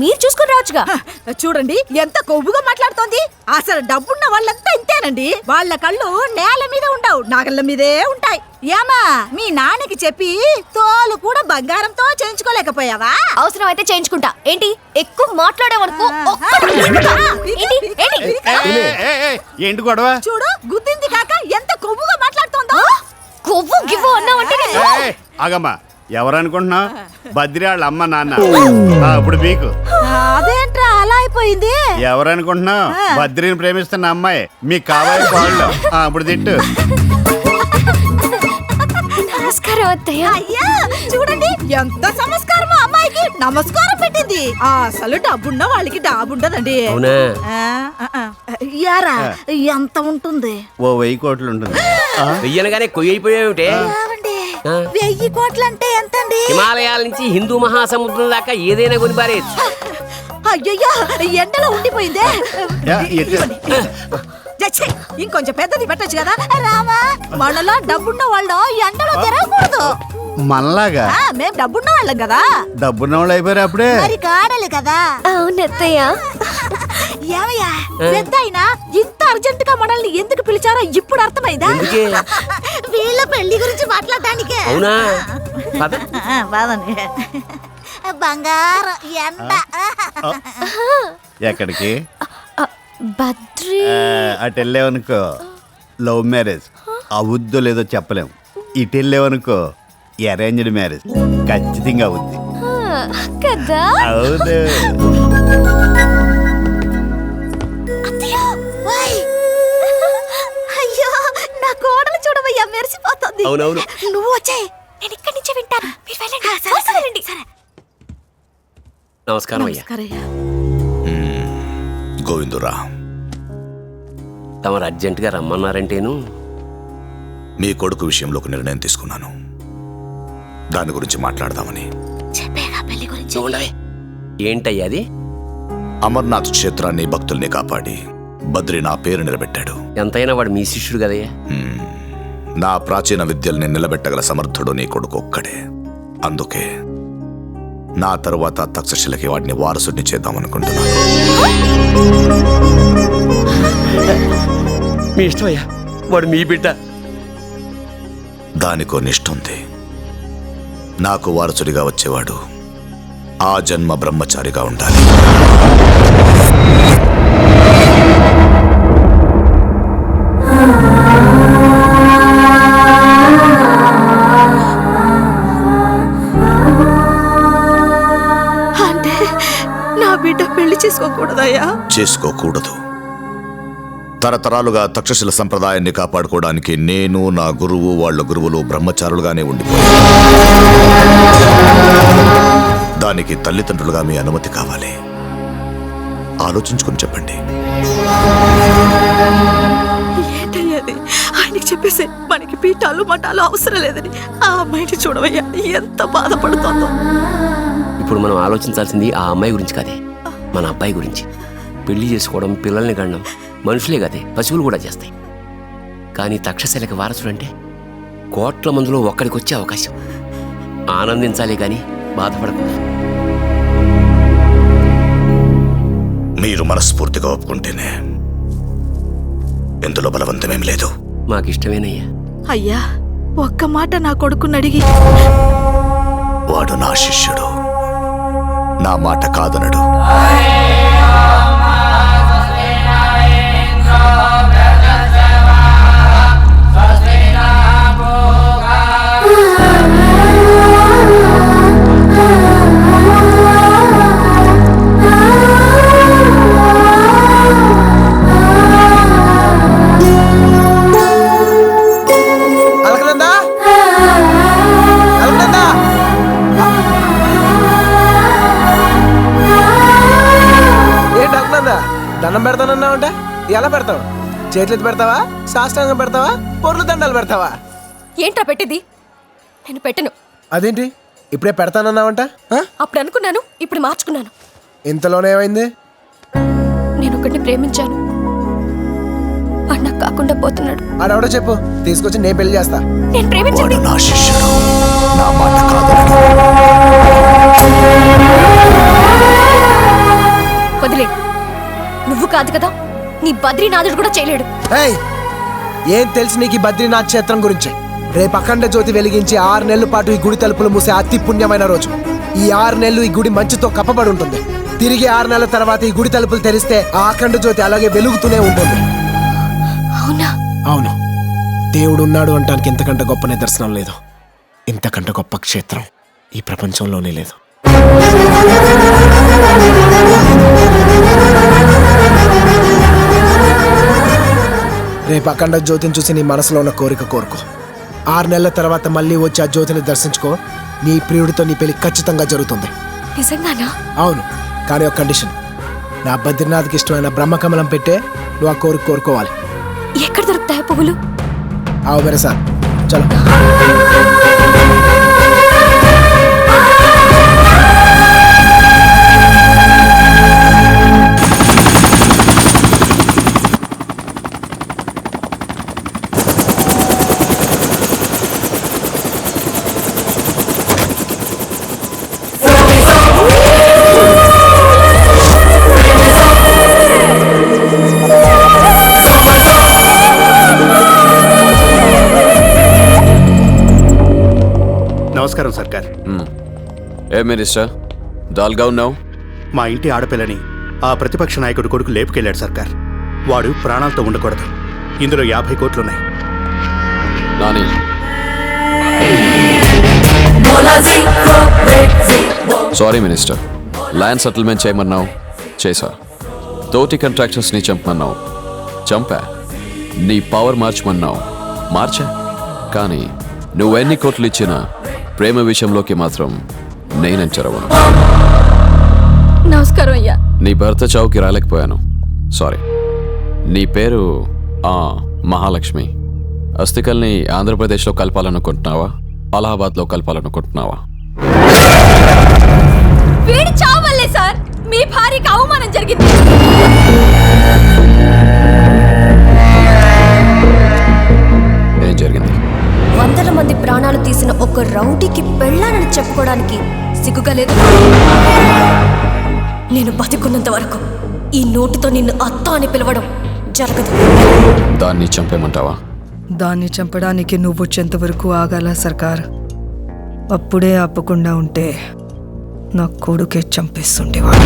మీరు చూసుకుని రావచ్చుగా. చూడండి ఎంత కొవ్వుగా మాట్లాడుతోంది. అసలు డబ్బున్న వాళ్ళంతా ఇంతేనండి. వాళ్ళ కళ్ళు నేల మీద ఉండవు, నాగళ్ళ మీదే ఉంటాయి. ఏమా మీ నాన్నకి చెప్పి తోలు కూడా బంగారంతో చేయించుకోలేకపోయావా? అవసరం అయితే చేయించుకుంటా. ఏంటి ఎక్కువ మాట్లాడేవనుకో. ఏంటి గొడవ? చూడు గుద్దింది కాక ఎంత కొవ్వుగా మాట్లాడుతోందో. కొవ్వు గివ్వు అన్నావంటే ఆగమ్మా, ఎవరనుకుంటున్నావు? బద్రి వాళ్ళ అమ్మ నాన్న. ఇప్పుడు మీకు అదేంట్రా అలా అయిపోయింది? ఎవరనుకుంటున్నావు? బద్రిని ప్రేమిస్తున్న అమ్మాయి మీకు కావాలి వాళ్ళు. ఇప్పుడు తిట్టు. నమస్కారం అత్తయ్య. అయ్యా చూడండి ఎంత సంస్కారమో అమ్మాయికి నమస్కారం పెట్టింది. అసలు డబ్బున్న వాళ్ళకి డాబుండదండి. యారా ఎంత ఉంటుంది? ఓ 1000 కోట్లు ఉంటుంది. వెయ్యనగానే కొయ్యి అయిపోయావుటే. 1000 కోట్లంటే ఎంతండి? హిమాలయాల నుంచి హిందూ మహాసముద్రం దాకా ఏదైనా కొని పారేయచ్చు. అయ్యయ్యా ఎండలో ఉండిపోయిందే. ఇంకొంచెం పెద్దది పెట్టచ్చు కదా. రామా మనలో డబ్బున్న వాళ్ళు ఎండలో తిరగకూడదు. మనలాగా మేము డబ్బున్న వాళ్ళం కదా. డబ్బున్న వాళ్ళు అయిపోయారు అప్పుడే. మరి కాడలు కదా. అవునత్తయ్య. ఏమయ్యా పెద్ద అయినా ఇంత అర్జెంట్ గా మనల్ని ఎందుకు పిలిచారో ఇప్పుడు అర్థమైందా? వీళ్ళ పెళ్లి గురించి మాట్లాడటానికే. అవునా? బంగారం ఎండ. ఎక్కడికి? బద్రి. అటు వెళ్ళేవనుకో లవ్ మ్యారేజ్ అవుద్దో లేదో చెప్పలేం. ఇటు వెళ్ళేవనుకో అరేంజ్డ్ మ్యారేజ్ ఖచ్చితంగా అవుద్ది కదా. అవును. అయ్యో నా కోడలు చూడవయ్యా మెరిసిపోతుంది. అవునవును. నువ్వు వచ్చాయి, నేను ఇక్కడి నుంచే వింటాను. మీరు వెళ్ళండి. సరే. నమస్కారం అయ్యా. గోవిందురా, తమరు అర్జెంటుగా రమ్మన్నారంటేను. మీ కొడుకు విషయంలో ఒక నిర్ణయం తీసుకున్నాను. దాని గురించి మాట్లాడదామని. ఏంటయ్యా అది? అమర్నాథ్ క్షేత్రాన్ని భక్తుల్ని కాపాడి బద్రి నా పేరు నిలబెట్టాడు. ఎంతైనా వాడు మీ శిష్యుడు కదయ్యా. నా ప్రాచీన విద్యల్ని నిలబెట్టగల సమర్థుడు నీ కొడుకు ఒక్కడే. అందుకే నా తరువాత తక్షశిలకి వాడిని వారసుడిని చేద్దామనుకుంటున్నాను. మీ ఇష్టమయ్యా, వాడు మీ బిడ్డ. దానికో నిష్ఠుంది. నాకు వారసుడిగా వచ్చేవాడు ఆ జన్మ బ్రహ్మచారిగా ఉండాలి. అంటే నా బిడ్డ పెళ్లి చేసుకోకూడదయ్యా? చేసుకోకూడదు. తరతరాలుగా తక్షశిల సంప్రదాయాన్ని కాపాడుకోవడానికి నేను, నా గురువు, వాళ్ళ గురువులు బ్రహ్మచారులుగానే ఉండిపోయారు. దానికి తల్లిదండ్రులుగా మీ అనుమతి కావాలి. ఆలోచించుకుని చెప్పండి. ఏంటయ్యది? ఆయనకి చెప్పేసి మనకి పీఠాలు మఠాలు అవసరం లేదని ఆ అమ్మాయిని చూడవయ్యా ఎంత బాధపడుతోందో. ఇప్పుడు మనం ఆలోచించాల్సింది ఆ అమ్మాయి గురించి కాదే, మన అబ్బాయి గురించి. పెళ్లి చేసుకోవడం, పిల్లల్ని గండం మనుషులే కదే, పశువులు కూడా చేస్తాయి. కానీ తక్షశిలకి వారసుడంటే కోట్ల మందిలో ఒక్కడికి వచ్చే అవకాశం. ఆనందించాలి కానీ బాధపడకూడదు. మీరు మనస్ఫూర్తిగా ఒప్పుకుంటేనే, ఇందులో బలవంతమేం లేదు. మాకిష్టమేనయ్యా. అయ్యా ఒక్క మాట నా కొడుకుని అడిగి. వాడు నా శిష్యుడు, నా మాట కాదనడు. దండం పెడతానన్నావంటే ఎలా పెడతావు? చేతులెత్తి పెడతావా? సాష్టాంగం పెడతావా? పొర్లు దండాలు పెడతావా? ఏంట్రా పెట్టింది? నేను పెట్టను. అదేంటి ఇప్పుడే పెడతానన్నావంట? అప్పుడు అనుకున్నాను, ఇప్పుడు మార్చుకున్నాను. ఇంతలోనే ఏమైంది? నేను ఒకటిని ప్రేమించాను, వాడు నాకు కాకుండా పోతున్నాడు. ఆడెవడో చెప్పు, తీసుకొచ్చి నేను పెళ్లి చేస్తా. నేను ప్రేమించాను. నా శిష్యుడు, నా మాట కాదనడు. వదిలే. నువ్వు కాదు కదా, నీ బద్రీనాథుడు కూడా చేయలేడు. ఏం తెలుసు నీకు ఈ బద్రీనాథ్ క్షేత్రం గురించి? రేపు అఖండ జ్యోతి వెలిగించి 6 నెలల పాటు ఈ గుడి తలుపులు మూసే అతి పుణ్యమైన రోజు. ఈ 6 నెలలు ఈ గుడి మంచుతో కప్పబడి ఉంటుంది. తిరిగి 6 నెలల తర్వాత ఈ గుడి తలుపులు తెరిస్తే ఆ అఖండ జ్యోతి అలాగే వెలుగుతూనే ఉంటుంది. అవునా? అవును. దేవుడు ఉన్నాడు అంటానికి ఇంతకంటే గొప్ప నిదర్శనం లేదు. ఇంతకంటే గొప్ప క్షేత్రం ఈ ప్రపంచంలోనే లేదు. రేపు అఖండ జ్యోతిని చూసి నీ మనసులో ఉన్న కోరిక కోరుకో. 6 నెలల తర్వాత మళ్ళీ వచ్చి ఆ జ్యోతిని దర్శించుకో. నీ ప్రియుడితో నీ పెళ్లి ఖచ్చితంగా జరుగుతుంది. నిజంగానా? అవును, కానీ ఒక కండిషన్. నా బద్రీనాథ్కి ఇష్టమైన బ్రహ్మకమలం పెట్టే నువ్వు ఆ కోరిక కోరుకోవాలి. ఎక్కడ దొరుకుతాయి పువ్వులు? ఆవు మేరే సాత్ చలో. నమస్కారం సర్కార్. ఏ మినిస్టర్ దాల్గా ఉన్నావు? మా ఇంటి ఆడపిల్లని ఆ ప్రతిపక్ష నాయకుడు కొడుకు లేపుకెళ్ళాడు సర్కార్. వాడు ప్రాణాలతో ఉండకూడదు. ఇందులో 50 కోట్లున్నాయి. Nani, sorry minister, land settlement చేయమన్నావు, చేశా. తోటి కాంట్రాక్టర్స్ని చంపమన్నావు, చంపా. నీ పవర్ మార్చమన్నావు, మార్చా. కానీ నువ్వెన్ని కోట్లు ఇచ్చినా ప్రేమ విషయంలోకి మాత్రం నేనంచరవను. నమస్కారం అయ్యా. నీ భర్త చావుకి రాలేకపోయాను, సారీ. నీ పేరు మహాలక్ష్మి. అస్థికల్ని ఆంధ్రప్రదేశ్లో కలపాలనుకుంటున్నావా, అలహాబాద్లో కలపాలనుకుంటున్నావా? వీడి చావు వల్లే సార్ మీ భార్యకి అవమానం జరిగింది. ఏం జరిగింది? వందల మంది ప్రాణాలు తీసిన ఒక రౌడీకి పెళ్ళానని చెప్పుకోవడానికి సిగ్గుగా లేదు. నేను బతికున్నంత వరకు ఈ నోటితో నిన్ను అత్త అని పిలవడం జరగదు. దాన్ని చంపేమంటావా? దాన్ని చంపడానికి నువ్వు వచ్చేంత వరకు ఆగాల సర్కార్. అప్పుడే ఆపకుండా ఉంటే నా కొడుకే చంపేస్తుండేవాడు.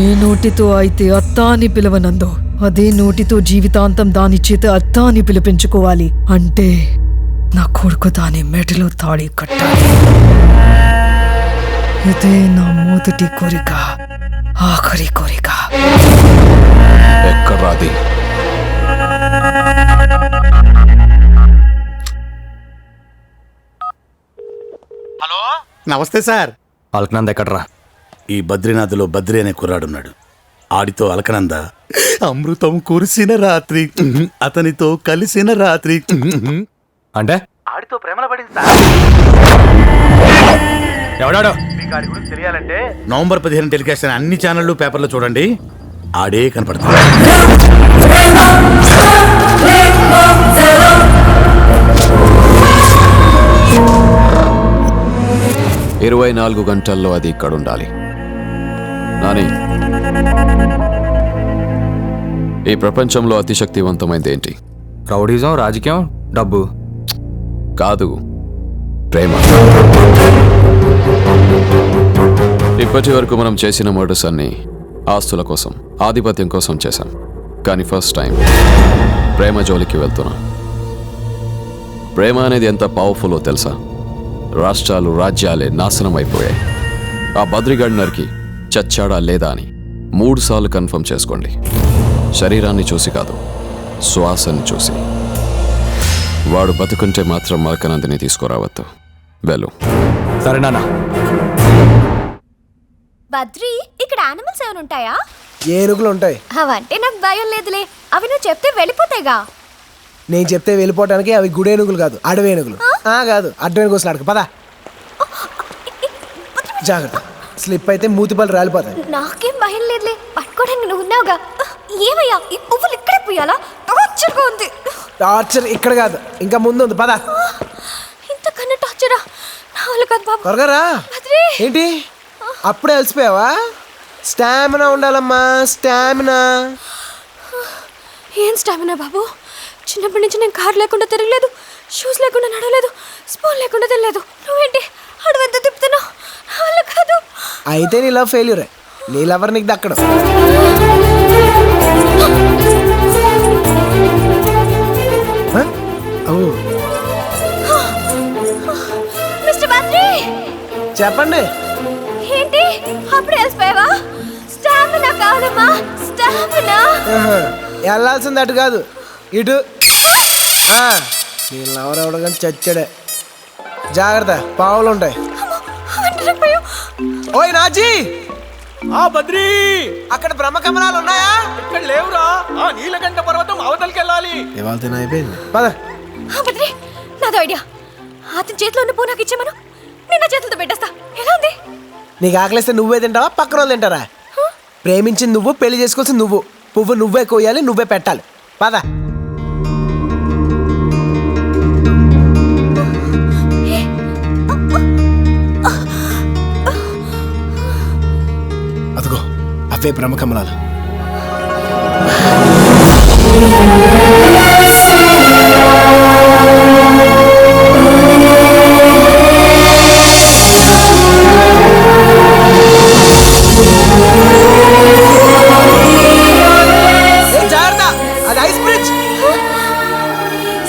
ఏ నోటితో అయితే అత్త అని పిలవనందో అదే నోటితో జీవితాంతం దాని చేత అత్త అని పిలిపించుకోవాలి. అంటే నా కొడుకు దాని మెడలో తాళి కట్టాలి. ఇదే నా మొదటి కోరిక, ఆఖరి కోరిక. ఎక్కడ్రాది? నమస్తే సార్. అల్కనంద ఎక్కడ్రా? ఈ బద్రీనాథ్లో బద్రి అనే కుర్రాడున్నాడు. ఆడితో అలకనంద అమృతం కురిసిన రాత్రి, అతనితో కలిసిన రాత్రి. అంటే ఆడితో ప్రేమలో పడింది ఎవడాడో? మీకు ఆడి గురించి తెలియాలంటే నవంబర్ 15 టెలికాస్ట్ అయిన అన్ని ఛానళ్ళు పేపర్లో చూడండి. ఆడే కనపడతాడు. 24 గంటల్లో అది ఇక్కడ ఉండాలి. నాని, ఈ ప్రపంచంలో అతి శక్తివంతమైనది ఏంటి? రౌడీజం, రాజకీయం, డబ్బు కాదు, ప్రేమ. ఇప్పటి వరకు మనం చేసిన మర్డర్స్ అన్ని ఆస్తుల కోసం, ఆధిపత్యం కోసం చేశాం. కానీ ఫస్ట్ టైం ప్రేమ జోలికి వెళ్తున్నాం. ప్రేమ అనేది ఎంత పవర్ఫుల్లో తెలుసా? రాష్ట్రాలు, రాజ్యాలే నాశనం అయిపోయాయి. ఆ బద్రిగాడి నరికి చచ్చాడా లేదా అని 3 సార్లు కన్ఫర్మ్ చేసుకోండి. శరీరాన్ని చూసి కాదు, శ్వాసని చూసి. వాడు బతుకుంటే మాత్రం మరకనందిని తీసుకురావద్దు. వెళ్ళు. సరే నాన్న. బద్రి, ఇక్కడ యానిమల్స్ ఏమైనా ఉంటాయా? ఏనుగులు ఉంటాయి. అవంటే నాకు భయం లేదులే. అవి నువ్వు చెప్తే వెళ్ళిపోతాయిగా. నేను చెప్తే వెళ్ళిపోవటానికి అవి గుడేనుగులు కాదు, అడవేనుగులు. కాదు, అడ్డవేనుగు అడక పదా. జాగ్రత్త, స్లిప్ అయితే మూతిపళ్ళు రాలిపోతాయి. నాకేం భయం లేదులే, పట్టుకోవడానికి నువ్వు ఉన్నావుగా. ఏమయ్యా, ఈ పువ్వులు ఇక్కడే పోయాలా? టార్చర్గా ఉంది. టార్చర్ ఇక్కడ కాదు, ఇంకా ముందు ఉంది పదా. ఇంతకన్నా టార్చరా? నా వల్ల కాదు బాబు. త్వరగా రా. ఏంటి అప్పుడే అలసిపోయావా? స్టామినా ఉండాలమ్మా, స్టామినా. ఏం స్టామినా బాబు? చిన్నప్పటి నుంచి నేను కార్ లేకుండా తిరగలేదు, షూస్ లేకుండా నడవలేదు, స్పూన్ లేకుండా తినలేదు. నువ్వేంటి అడవంతా తిప్పుతున్నావు? నా వల్ల కాదు. అయితే నీ లవ్ ఫెయిల్యూరే. నీ లవర్ నీకు దక్కడం. మిస్టర్ బద్రి, చెప్పండి. ఏంటి అప్పుడే వేసిపోయావా? స్టామినా కాదమ్మా, స్టామినా. వెళ్ళాల్సింది అటు కాదు, ఇటు. నీ లవర్ ఎవడగాని చచ్చాడే. జాగ్రత్త, పావులు ఉంటాయి. ఓయ్ నాజీ. బద్రీ, అక్కడ బ్రహ్మకమలాలు ఉన్నాయా? ఇక్కడ లేవురా. నీలకంఠ పర్వతం అవతలికి వెళ్ళాలి. ఇవాళ అయిపోయింది పద. బద్రి, నాదో ఐడియా. అతని చేతిలో ఉన్న పువ్వు నాకు ఇచ్చేమను, నేను నా చేతులతో పెట్టేస్తా. ఎలా ఉంది? నీకు ఆకలిస్తే నువ్వే తింటావా, పక్కన వాళ్ళు తింటారా? ప్రేమించింది నువ్వు, పెళ్లి చేసుకోవాల్సింది నువ్వు. పువ్వు నువ్వే కోయాలి, నువ్వే పెట్టాలి. పద. అదిగో అవే బ్రహ్మకమలాలు.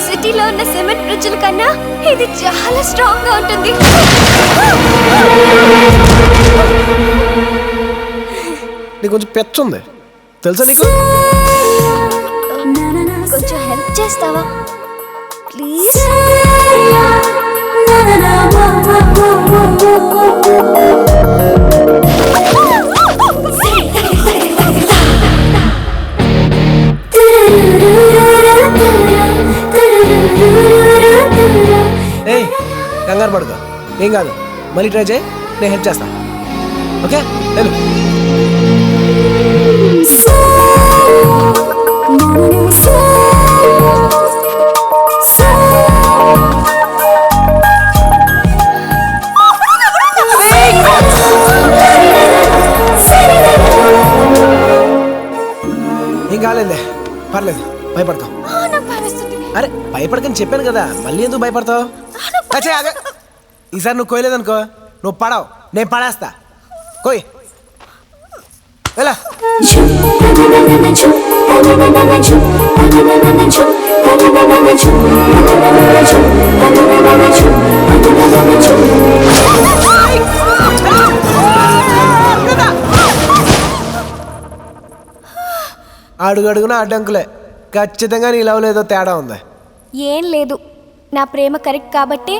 సిటీలో ఉన్న సిమెంట్ బ్రిడ్జ్ల కన్నా ఇది చాలా స్ట్రాంగ్ గా ఉంటుంది. నీకు కొంచెం పెచ్చుంది తెలుసా నీకు? కొంచెం హెల్ప్ చేస్తావా ప్లీజ్? ఏయ్, కంగారు పడుకో, ఏం కాదు. మళ్ళీ ట్రై చేయి, నేను హెల్ప్ చేస్తా. ఓకే, వెళ్ళు. ఏం కాలేదులే, పర్లేదు, భయపడతాం. నాకు భయం వేస్తుంది. అరే భయపడకని చెప్పాను కదా, మళ్ళీ ఎందుకు భయపడతావు? ఈసారి నువ్వు కోయలేదనుకో, నువ్వు పడవు, నేను పడేస్తా. కోయ్ ఎలా అడుగడుగున అడ్డంకులే. ఖచ్చితంగా నీ లవ్ లేదో తేడా ఉంది. ఏం లేదు, నా ప్రేమ కరెక్ట్ కాబట్టి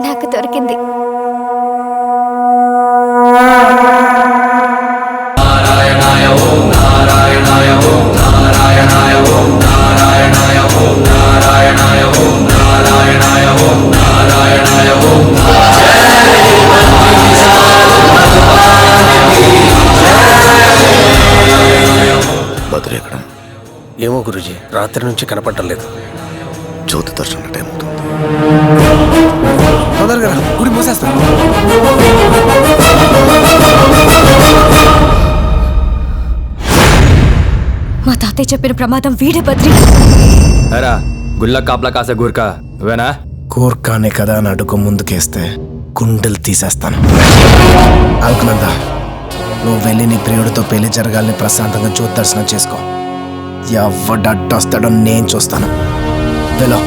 నాకు దొరికింది. నారాయణాయ ఓం నారాయణాయ ఓం నారాయణాయ ఓం నారాయణాయ ఓం నారాయణాయ ఓం నారాయణాయ ఓం నారాయణాయ ఓం. బద్రి ఎక్కడ? ఏమో గురుజీ, రాత్రి నుంచి కనపడలేదు. జ్యోతి దర్శనం టైం అవుతుంది. తొందరగా గుడి మూసేస్తా. మా తాతయ్య చెప్పిన ప్రమాదం వీడే బద్రి. అరా గుళ్ళ కాపలా కాసే గూర్ఖా వేనా? కోర్కానే కదా అని అడుగు ముందుకేస్తే గుండెలు తీసేస్తాను. అల్కనందా, నువ్వు వెళ్ళి నీ ప్రియుడితో పెళ్లి జరగాలని ప్రశాంతంగా జ్యోతి దర్శనం చేసుకో. ఎవడట్టొస్తాడో నేను చూస్తాను. వెళ్ళు.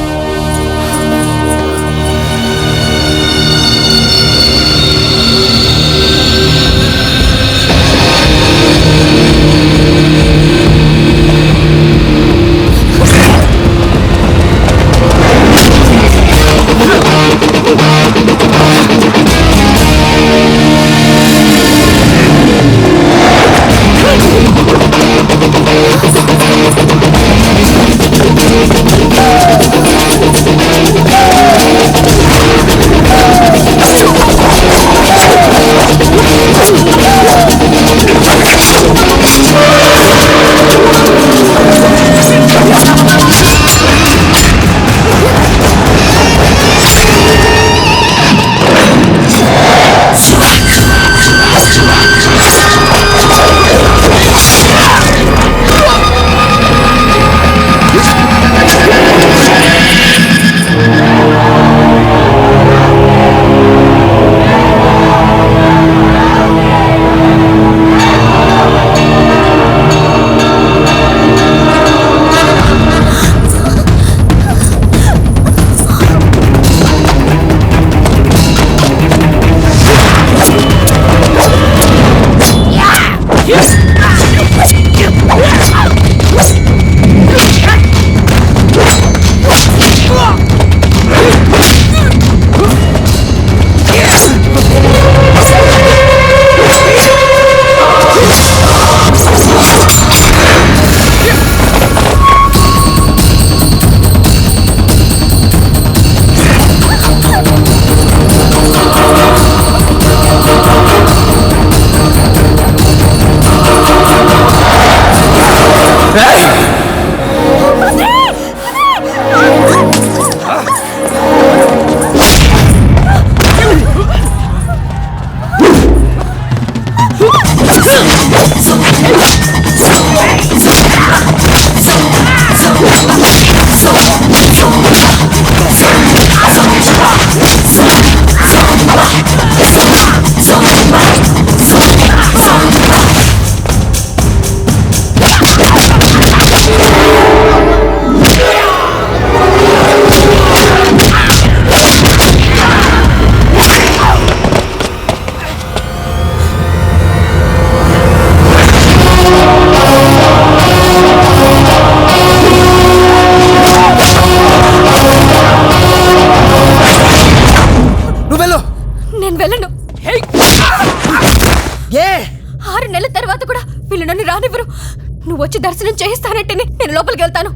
నువ్వు వచ్చి దర్శనం చేయిస్తానంటేనే నేను లోపలికి వెళ్తాను.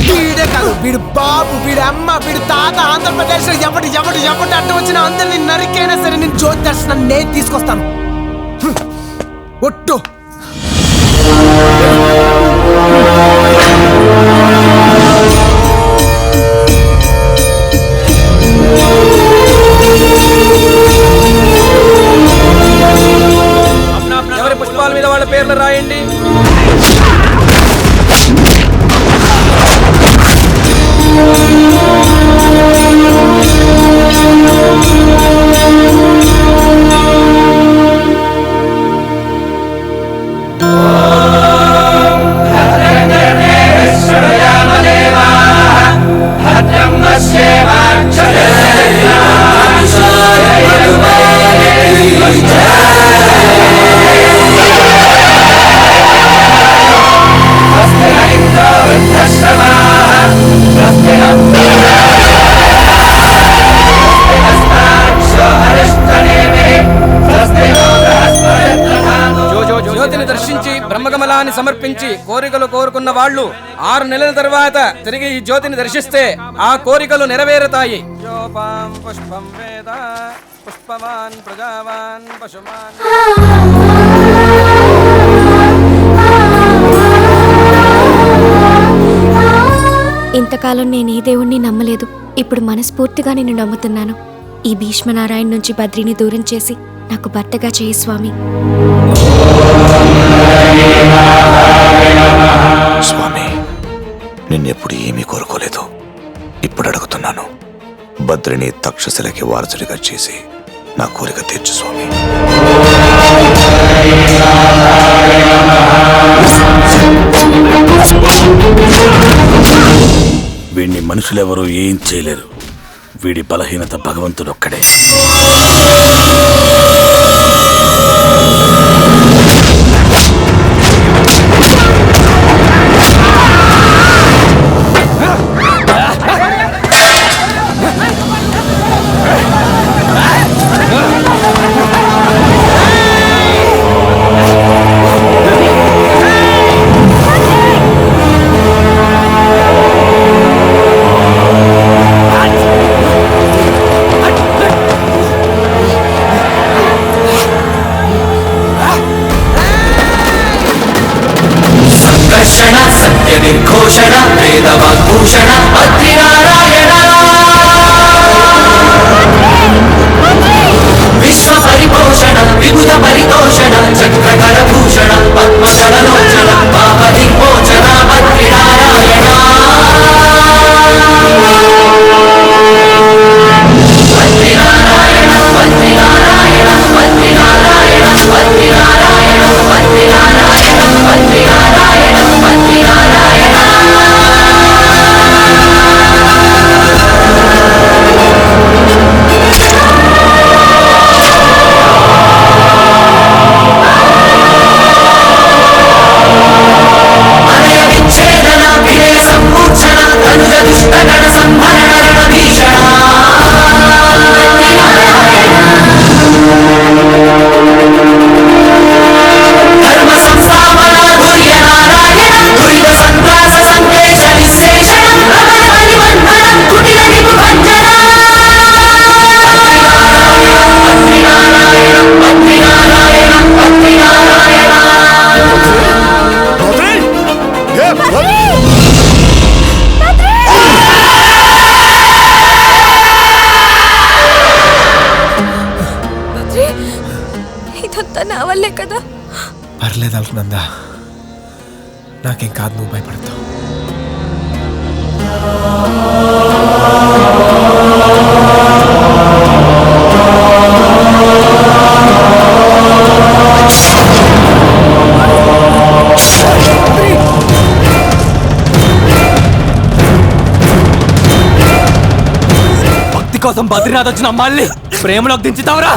వీడే కాదు, వీడు బాబు, వీడి అమ్మ, వీడి తాత ఆంధ్రప్రదేశ్ ఎవడు అడ్డు వచ్చిన అందరినీ నరికైనా సరే నేను జ్యోతి దర్శనం నేను తీసుకొస్తాను. ఒట్టు ఎవరి పుష్పాల మీద వాళ్ళ పేర్లు రాయండి. బ్రహ్మకమలాన్ని సమర్పించి కోరికలు కోరుకున్న వాళ్ళు 6 నెలల తర్వాత తిరిగి ఈ జ్యోతిని దర్శిస్తే ఆ కోరికలు నెరవేరుతాయి. పుష్పం వేద పుష్పవాన్ ప్రజావాన్ పశుమాన్. ఇంతకాలం నేను ఏ దేవుణ్ణి నమ్మలేదు. ఇప్పుడు మనస్ఫూర్తిగా నిన్ను నమ్ముతున్నాను. ఈ భీష్మనారాయణ నుంచి బద్రిని దూరం చేసి నాకు భర్తగా చేయి స్వామి. స్వామి, నిన్నెప్పుడు ఏమీ కోరుకోలేదు. ఇప్పుడు అడుగుతున్నాను. బద్రిని తక్షశిలకి వారసుడిగా చేసి నా కోరిక తీర్చు స్వామి. వీడిని మనుషులెవరూ ఏం చేయలేరు. వీడి బలహీనత భగవంతుడొక్కడే. సత్య నిర్ఘోషణ వేదవాగ్భూషణ బద్రీనారాయణ విశ్వ పరిపోషణ విబుధ పరితోషణ చక్రకర భూషణ పద్మశరలోచన పాపవిమోచన బద్రీనారాయణ. బద్రీనారాయణ బద్రీనారాయణ బద్రీనారాయణ బద్రీనారాయణ బద్రీనారాయణ బద్రీనారాయణ బద్రీనారాయణ. అనయ విచ్ఛేదన వినయ సంమూర్ఛన ధనుజ దుష్టగణ సంహరణ రణభీషణ. ధర్మ సంస్థాపన ధుర్య నారాయణ దురిత సంత్రాస సందేశ నిశ్శేషణ రమణ పరివర్ధన కుటిల నిపుభంజన. బద్రీనారాయణ బద్రీనారాయణ బద్రీనారాయణ. ఇదంతా నా వల్లే కదా. పర్లేదు అల్కనందా, నాకేం కాదు, నువ్వు భయపడతావు. భక్తి కోసం బద్రీనాథ్ వచ్చిన మళ్ళీ ప్రేమలోకి దించుతావురా.